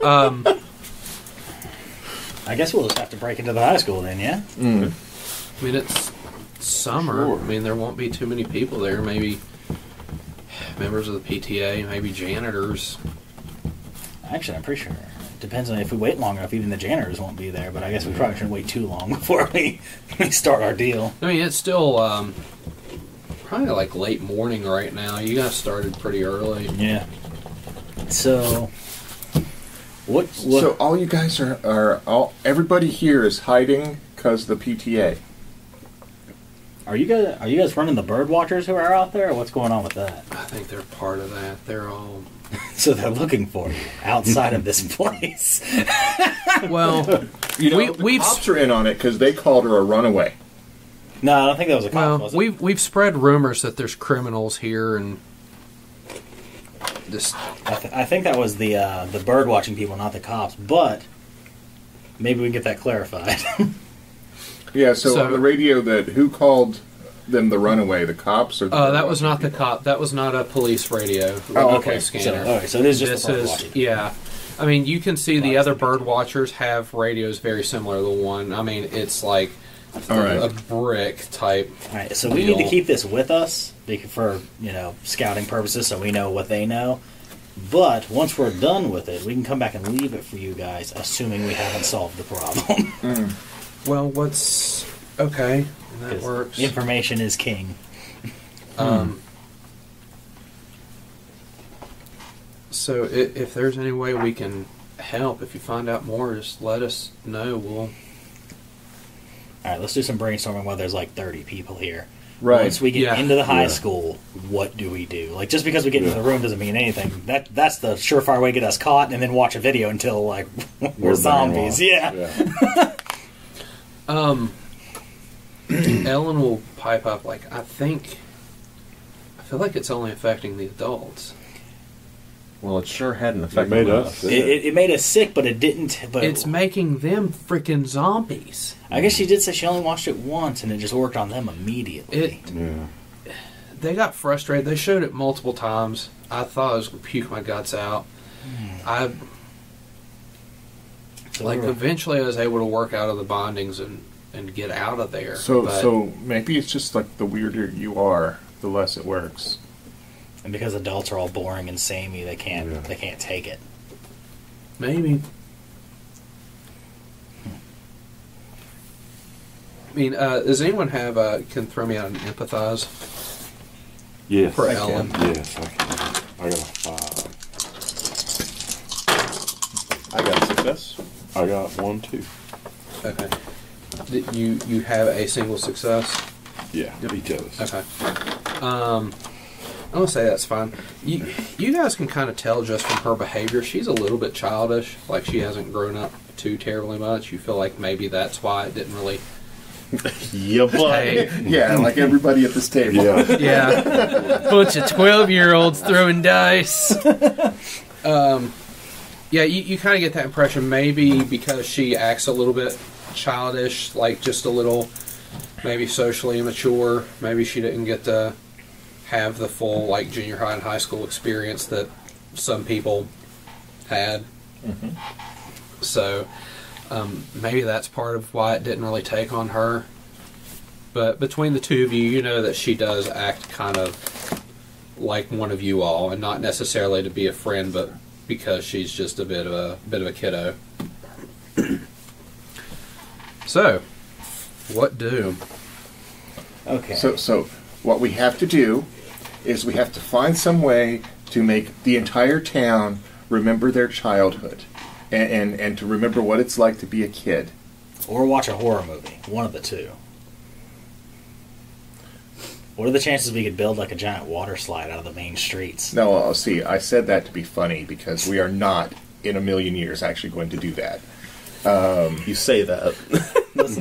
[SPEAKER 4] I guess we'll just have to break into the high school then, yeah?
[SPEAKER 1] I mean, it's summer.
[SPEAKER 6] Sure.
[SPEAKER 1] I mean, there won't be too many people there. Maybe members of the PTA, maybe janitors.
[SPEAKER 4] Actually, I'm pretty sure. It depends on if we wait long enough, even the janitors won't be there, but I guess we probably shouldn't wait too long before we start our deal.
[SPEAKER 1] I mean, it's still probably like late morning right now. You guys started pretty early.
[SPEAKER 4] Yeah. So, what
[SPEAKER 5] So all you guys are everybody here is hiding because of the PTA.
[SPEAKER 4] are you guys running the bird watchers who are out there, or what's going on with that?
[SPEAKER 1] I think they're part of that. They're all...
[SPEAKER 4] So they're looking for you outside of this place.
[SPEAKER 1] Well,
[SPEAKER 5] You know,
[SPEAKER 1] we've
[SPEAKER 5] cops are in on it because they called her a runaway.
[SPEAKER 4] No, I don't think that was a cop, was it?
[SPEAKER 1] we've spread rumors that there's criminals here, and just
[SPEAKER 4] I think that was the bird watching people, not the cops. But maybe we can get that clarified.
[SPEAKER 5] Yeah, so
[SPEAKER 1] So-
[SPEAKER 5] on the radio, who called them the runaway? The cops or the
[SPEAKER 1] that was not the cop. That was not a police radio.
[SPEAKER 5] Oh, okay.
[SPEAKER 1] Police scanner.
[SPEAKER 4] So it is just
[SPEAKER 1] This
[SPEAKER 4] the bird
[SPEAKER 1] is
[SPEAKER 4] watching.
[SPEAKER 1] yeah. I mean, you can see the other bird watchers have radios very similar to the one. I mean, it's like
[SPEAKER 5] All right.
[SPEAKER 1] a brick type.
[SPEAKER 4] All right, so we need to keep this with us for scouting purposes, so we know what they know. But once we're done with it, we can come back and leave it for you guys, assuming we haven't solved the problem.
[SPEAKER 1] Well, what's okay? That
[SPEAKER 4] 'Cause
[SPEAKER 1] works.
[SPEAKER 4] Information is king.
[SPEAKER 1] So if there's any way we can help, if you find out more, just let us know. We'll.
[SPEAKER 4] All right, let's do some brainstorming while there's like 30 people here.
[SPEAKER 5] Right.
[SPEAKER 4] Once we get
[SPEAKER 1] Yeah.
[SPEAKER 4] into the high
[SPEAKER 6] Yeah.
[SPEAKER 4] school, what do we do? Like, just because we get into
[SPEAKER 6] Yeah.
[SPEAKER 4] the room doesn't mean anything. That's the surefire way to get us caught, and then watch a video until like we're zombies. Yeah.
[SPEAKER 1] Ellen will pipe up like I feel like it's only affecting the adults.
[SPEAKER 8] Well, it sure had an
[SPEAKER 6] It
[SPEAKER 8] effect
[SPEAKER 6] made
[SPEAKER 8] on
[SPEAKER 6] us.
[SPEAKER 4] It made us sick, but it didn't. But
[SPEAKER 1] It's making them freaking zombies.
[SPEAKER 4] I guess she did say she only watched it once, and it just worked on them immediately.
[SPEAKER 6] Yeah.
[SPEAKER 1] They got frustrated. They showed it multiple times. I thought I was going to puke my guts out.
[SPEAKER 4] So we were-
[SPEAKER 1] Eventually I was able to work out of the bondings and get out of there. But
[SPEAKER 5] So maybe it's just like the weirder you are, the less it works.
[SPEAKER 4] and because adults are all boring and samey, they can't
[SPEAKER 6] Yeah.
[SPEAKER 4] they can't take it.
[SPEAKER 1] maybe. I mean, does anyone have can throw me out an empathize
[SPEAKER 6] Yes.
[SPEAKER 1] for
[SPEAKER 6] I
[SPEAKER 1] Ellen?
[SPEAKER 6] can. Yes, I can. I got a 5.
[SPEAKER 8] I got success.
[SPEAKER 6] I got 1 too.
[SPEAKER 1] Okay. You have a single success.
[SPEAKER 6] Yeah, he does.
[SPEAKER 1] Okay. I'm gonna say that's fine. You guys can kind of tell just from her behavior. She's a little bit childish. Like she hasn't grown up too terribly much. You feel like maybe that's why it didn't really.
[SPEAKER 8] Yeah, but
[SPEAKER 1] Hey,
[SPEAKER 5] Yeah, like everybody at this table.
[SPEAKER 6] Yeah.
[SPEAKER 1] yeah, bunch of 12-year-olds throwing dice. Yeah, you kind of get that impression. Maybe because she acts a little bit childish, like just a little, maybe socially immature. Maybe she didn't get to have the full like junior high and high school experience that some people had. So maybe that's part of why it didn't really take on her. But between the two of you, you know that she does act kind of like one of you all, and not necessarily to be a friend, but because she's just a bit of a kiddo. So, what do?
[SPEAKER 4] Okay.
[SPEAKER 5] So what we have to do is we have to find some way to make the entire town remember their childhood and to remember what it's like to be a kid.
[SPEAKER 4] Or watch a horror movie. One of the two. What are the chances we could build like a giant water slide out of the main streets?
[SPEAKER 5] No, see, I said that to be funny because we are not in a million years actually going to do that.
[SPEAKER 8] you say that.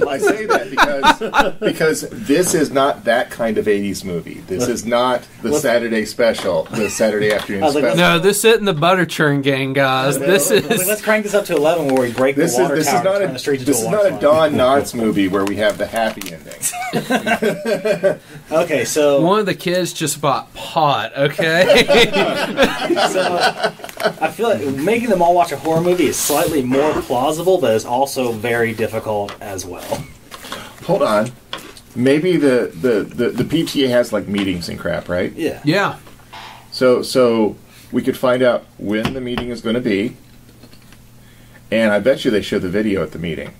[SPEAKER 5] I say that because this is not that kind of 80s movie. This is not the Saturday special, the Saturday afternoon
[SPEAKER 4] I was like,
[SPEAKER 5] special.
[SPEAKER 1] No, this isn't the butter churn gang, guys. This
[SPEAKER 4] Like,
[SPEAKER 1] is
[SPEAKER 4] let's crank this up to 11 where we break
[SPEAKER 5] This
[SPEAKER 4] the
[SPEAKER 5] is
[SPEAKER 4] water
[SPEAKER 5] this
[SPEAKER 4] tower
[SPEAKER 5] is not
[SPEAKER 4] and turn the streets into
[SPEAKER 5] this is
[SPEAKER 4] a
[SPEAKER 5] not
[SPEAKER 4] water
[SPEAKER 5] a
[SPEAKER 4] slide.
[SPEAKER 5] Don Knotts movie where we have the happy ending.
[SPEAKER 4] Okay, so
[SPEAKER 1] one of the kids just bought pot. Okay.
[SPEAKER 4] I feel like making them all watch a horror movie is slightly more plausible, but is also very difficult as well.
[SPEAKER 5] Hold on. Maybe the PTA has like meetings and crap, right?
[SPEAKER 4] Yeah.
[SPEAKER 1] Yeah.
[SPEAKER 5] So we could find out when the meeting is going to be, and I bet you they show the video at the meeting.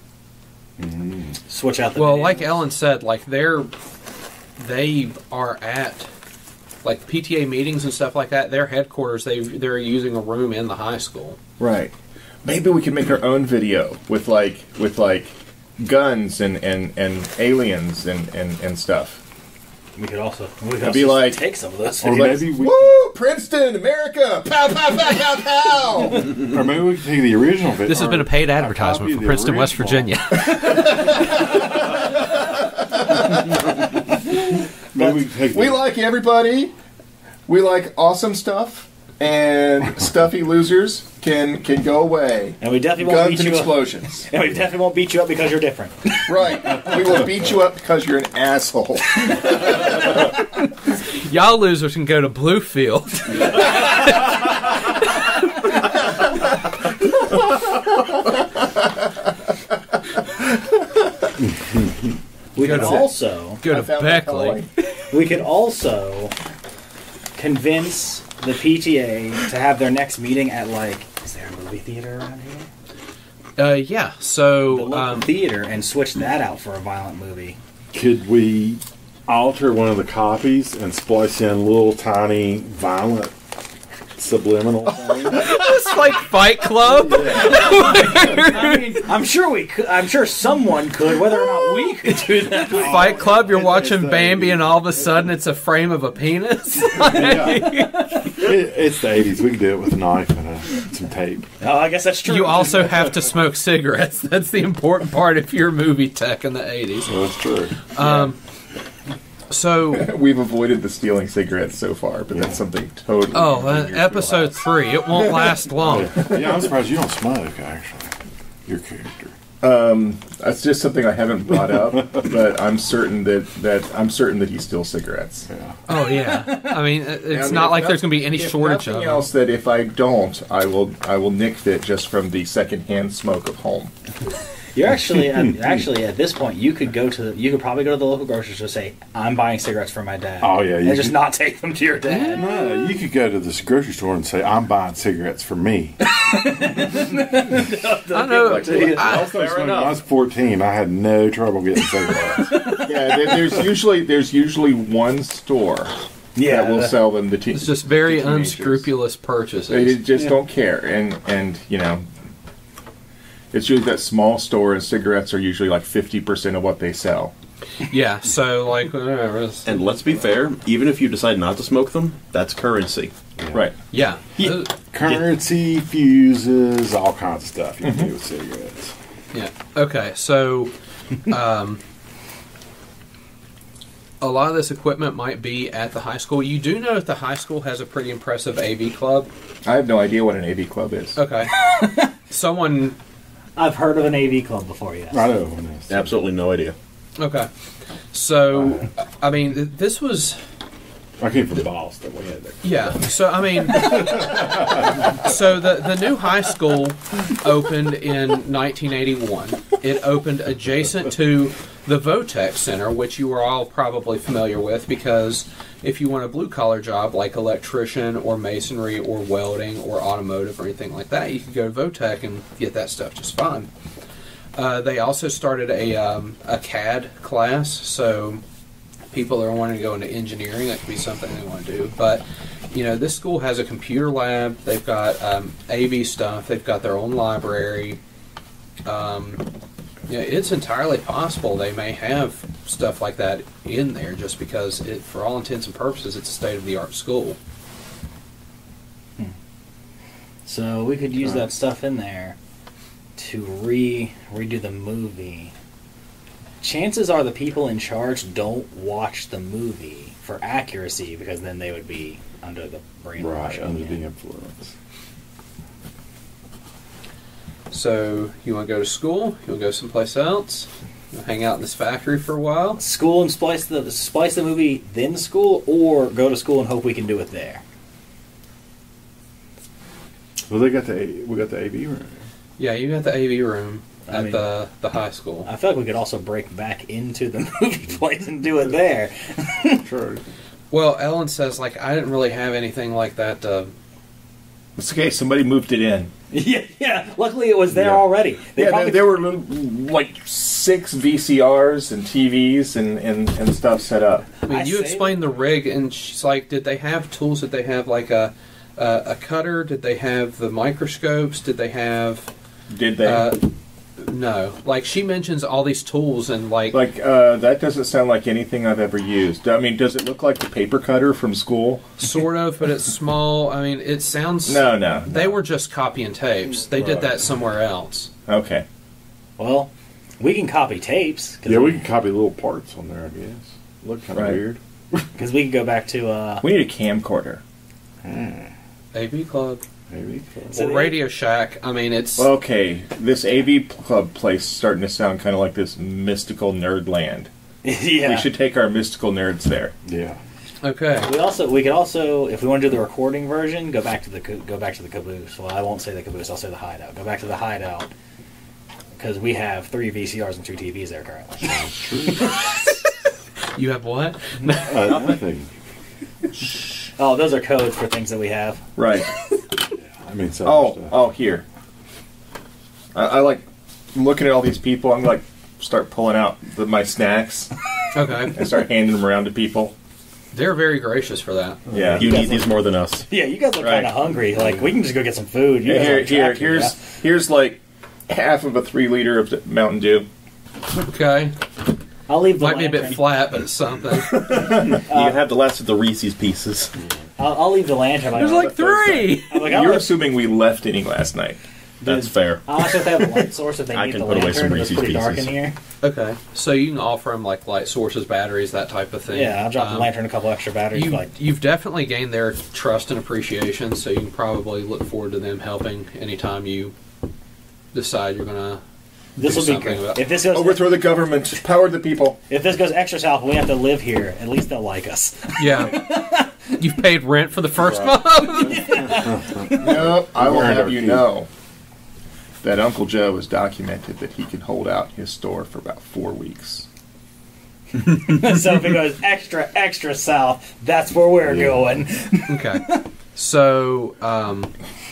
[SPEAKER 4] Switch out the
[SPEAKER 1] Well,
[SPEAKER 4] videos.
[SPEAKER 1] like Ellen said, like they are at like PTA meetings and stuff like that. Their headquarters, they're using a room in the high school.
[SPEAKER 5] Right. Maybe we can make our own video with like guns and aliens and stuff.
[SPEAKER 4] We could also
[SPEAKER 5] be like-
[SPEAKER 4] take some of those.
[SPEAKER 6] Or
[SPEAKER 4] videos.
[SPEAKER 6] maybe we,
[SPEAKER 5] Woo! Princeton, America! Pow, pow, pow, pow, pow!
[SPEAKER 6] or maybe we could take the original video.
[SPEAKER 1] This has been a paid advertisement for Princeton, West Virginia.
[SPEAKER 6] Maybe we could take
[SPEAKER 5] We
[SPEAKER 6] the-
[SPEAKER 5] like everybody. We like awesome stuff, and stuffy losers can go away.
[SPEAKER 4] And we definitely won't
[SPEAKER 5] Guns
[SPEAKER 4] beat
[SPEAKER 5] and
[SPEAKER 4] you up.
[SPEAKER 5] explosions.
[SPEAKER 4] And we definitely won't beat you up because you're different.
[SPEAKER 5] Right. We will beat you up because you're an asshole.
[SPEAKER 1] Y'all losers can go to Bluefield.
[SPEAKER 4] We could
[SPEAKER 1] Go to-
[SPEAKER 4] also
[SPEAKER 1] Go
[SPEAKER 5] I
[SPEAKER 1] to
[SPEAKER 5] found my
[SPEAKER 1] Beckley.
[SPEAKER 4] convince the PTA to have their next meeting at is there a movie theater around here?
[SPEAKER 1] Yeah.
[SPEAKER 4] The
[SPEAKER 1] So
[SPEAKER 4] local theater, and switch that out for a violent movie.
[SPEAKER 6] Could we alter one of the copies and splice in little tiny violent subliminal things?
[SPEAKER 1] it's like Fight Club.
[SPEAKER 4] I mean, I'm sure we could. I'm sure someone could. Whether or not we could do that.
[SPEAKER 1] Fight Club. You're watching Bambi, and all of a sudden, it's a frame of a penis.
[SPEAKER 6] It's the 80s. We can do it with a knife and some tape.
[SPEAKER 4] Oh, I guess that's true.
[SPEAKER 1] You also have to smoke cigarettes. That's the important part if you're movie tech in the 80s.
[SPEAKER 6] Well, that's true.
[SPEAKER 1] So,
[SPEAKER 5] We've avoided the stealing cigarettes so far, but that's something totally.
[SPEAKER 1] episode 3. It won't last long.
[SPEAKER 6] Yeah, I'm surprised you don't smoke, actually. Your character.
[SPEAKER 5] That's just something I haven't brought up, but I'm certain that he steals cigarettes.
[SPEAKER 6] Yeah.
[SPEAKER 1] Oh yeah. I mean, it's
[SPEAKER 5] I mean,
[SPEAKER 1] not
[SPEAKER 5] if
[SPEAKER 1] like there's going to be any
[SPEAKER 5] if
[SPEAKER 1] shortage
[SPEAKER 5] nothing
[SPEAKER 1] of
[SPEAKER 5] else,
[SPEAKER 1] them.
[SPEAKER 5] that if I don't, I will nick fit just from the secondhand smoke of home.
[SPEAKER 4] You're actually at this point you could probably go to the local grocery store and say, I'm buying cigarettes for my dad.
[SPEAKER 6] Oh, yeah, you
[SPEAKER 4] and just
[SPEAKER 6] could-
[SPEAKER 4] not take them to your dad.
[SPEAKER 6] No, you could go to this grocery store and say, I'm buying cigarettes for me.
[SPEAKER 1] I know.
[SPEAKER 6] When I was 14, I had no trouble getting cigarettes.
[SPEAKER 5] Yeah, there's usually one store that will sell them to
[SPEAKER 1] It's just very
[SPEAKER 5] to teenagers.
[SPEAKER 1] unscrupulous purchases.
[SPEAKER 5] They just don't care, and you know, it's usually that small store, and cigarettes are usually like 50% of what they sell.
[SPEAKER 1] Yeah, so like whatever.
[SPEAKER 8] And let's be fair, even if you decide not to smoke them, that's currency.
[SPEAKER 5] Right.
[SPEAKER 1] Yeah.
[SPEAKER 6] Currency, fuses, all kinds of stuff you can do with cigarettes.
[SPEAKER 1] Yeah. Okay, so a lot of this equipment might be at the high school. You do know that the high school has a pretty impressive AV club.
[SPEAKER 5] I have no idea what an AV club is.
[SPEAKER 1] Okay. Someone...
[SPEAKER 4] I've heard of an AV club before, yes.
[SPEAKER 6] I know when it's
[SPEAKER 8] Absolutely no idea.
[SPEAKER 1] Okay. So, I mean, this was...
[SPEAKER 6] I came from Boston. We had that.
[SPEAKER 1] Yeah. So, I mean... so, the new high school opened in 1981. It opened adjacent to the Votech Center, which you are all probably familiar with, because if you want a blue-collar job like electrician or masonry or welding or automotive or anything like that, you can go to Votech and get that stuff just fine. They also started a CAD class, so people that are wanting to go into engineering, that could be something they want to do. But, you know, this school has a computer lab. They've got AV stuff. They've got their own library. Yeah, it's entirely possible they may have stuff like that in there just because, for all intents and purposes, it's a state-of-the-art school.
[SPEAKER 4] So we could use that stuff in there to redo the movie. Chances are the people in charge don't watch the movie for accuracy, because then they would be under the brainwashing.
[SPEAKER 6] Right, under the influence.
[SPEAKER 1] So, you want to go to school? You want to go someplace else? You want to hang out in this factory for a while?
[SPEAKER 4] School and splice the movie, then school, or go to school and hope we can do it there.
[SPEAKER 6] Well, we got the AV room.
[SPEAKER 1] Yeah, you got the AV room
[SPEAKER 4] I
[SPEAKER 1] at
[SPEAKER 4] mean-
[SPEAKER 1] the high school.
[SPEAKER 4] I feel like we could also break back into the movie place and do it there.
[SPEAKER 6] Sure.
[SPEAKER 1] Well, Ellen says, like, I didn't really have anything like that.
[SPEAKER 3] It's okay. Somebody moved it in.
[SPEAKER 4] yeah. Luckily, it was there
[SPEAKER 6] Yeah.
[SPEAKER 4] already.
[SPEAKER 3] There were like 6 VCRs and TVs and stuff set up.
[SPEAKER 1] I mean, you explained the rig, and she's like, did they have tools? Did they have, like, a cutter? Did they have the microscopes? Did they have...
[SPEAKER 3] Did they?
[SPEAKER 1] No. Like, she mentions all these tools, and, like...
[SPEAKER 3] that doesn't sound like anything I've ever used. I mean, does it look like the paper cutter from school?
[SPEAKER 1] Sort of, but it's small. I mean, it sounds...
[SPEAKER 3] No.
[SPEAKER 1] They were just copying tapes. They did that somewhere else.
[SPEAKER 3] Okay.
[SPEAKER 4] Well, we can copy tapes.
[SPEAKER 6] Yeah, we can copy little parts on there, I guess. Look kind of weird.
[SPEAKER 4] Because we can go back to...
[SPEAKER 3] We need a camcorder.
[SPEAKER 1] AV Club.
[SPEAKER 6] Maybe.
[SPEAKER 1] Or Radio Shack. I mean, it's...
[SPEAKER 3] Okay, this AV Club place is starting to sound kind of like this mystical nerd land.
[SPEAKER 4] yeah.
[SPEAKER 3] We should take our mystical nerds there.
[SPEAKER 6] Yeah.
[SPEAKER 1] Okay.
[SPEAKER 4] We could also, if we want to do the recording version, go back to the caboose. Well, I won't say the caboose. I'll say the hideout. Go back to the hideout because we have 3 VCRs and 2 TVs there currently.
[SPEAKER 1] You have what?
[SPEAKER 6] Nothing.
[SPEAKER 4] Oh, those are codes for things that we have.
[SPEAKER 3] Right.
[SPEAKER 6] I mean, stuff.
[SPEAKER 3] Here. I like looking at all these people. I'm like, start pulling out my snacks
[SPEAKER 1] Okay.
[SPEAKER 3] and start handing them around to people.
[SPEAKER 1] They're very gracious for that.
[SPEAKER 3] Yeah.
[SPEAKER 8] You need these more than us.
[SPEAKER 4] Yeah, you guys look
[SPEAKER 3] Right.
[SPEAKER 4] kind of hungry. Like we can just go get some food. You guys aren't attractive,
[SPEAKER 3] Here's like half of a 3-liter of Mountain Dew.
[SPEAKER 1] Okay.
[SPEAKER 4] I'll leave the
[SPEAKER 1] Might be a bit
[SPEAKER 4] lantern.
[SPEAKER 1] flat, but it's something.
[SPEAKER 8] You can have the last of the Reese's pieces.
[SPEAKER 4] I'll leave the lantern.
[SPEAKER 1] There's like 3!
[SPEAKER 4] I'm like,
[SPEAKER 3] You're assuming we left any last night.
[SPEAKER 8] That's fair.
[SPEAKER 4] I'll also have a light source if they
[SPEAKER 8] I
[SPEAKER 4] need
[SPEAKER 8] can
[SPEAKER 4] the
[SPEAKER 8] put away
[SPEAKER 4] lantern.
[SPEAKER 8] some
[SPEAKER 4] It's
[SPEAKER 8] Reese's
[SPEAKER 4] pretty dark
[SPEAKER 8] Pieces.
[SPEAKER 4] in here.
[SPEAKER 1] Okay. So you can offer them, like, light sources, batteries, that type of thing.
[SPEAKER 4] Yeah, I'll drop the lantern, a couple extra batteries.
[SPEAKER 1] You've definitely gained their trust and appreciation, so you can probably look forward to them helping anytime you decide you're going to
[SPEAKER 4] This
[SPEAKER 1] do
[SPEAKER 4] will be
[SPEAKER 1] something
[SPEAKER 4] great.
[SPEAKER 1] about-
[SPEAKER 4] If this goes,
[SPEAKER 3] Overthrow the government. Power the people.
[SPEAKER 4] if this goes extra south, we have to live here. At least they'll like us.
[SPEAKER 1] Yeah. You've paid rent for the first month?
[SPEAKER 3] No, I will
[SPEAKER 6] We're
[SPEAKER 3] have
[SPEAKER 6] under
[SPEAKER 3] you
[SPEAKER 6] key.
[SPEAKER 3] know that Uncle Joe has documented that he can hold out his store for about 4 weeks.
[SPEAKER 4] So if it goes extra south, that's where we're going.
[SPEAKER 1] Okay. So,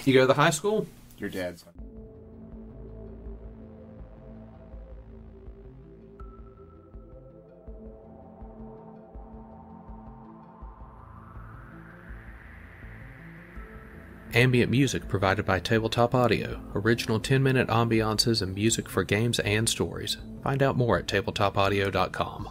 [SPEAKER 1] you go to the high school?
[SPEAKER 3] Your dad's.
[SPEAKER 1] Ambient music provided by Tabletop Audio. Original 10-minute ambiances and music for games and stories. Find out more at tabletopaudio.com.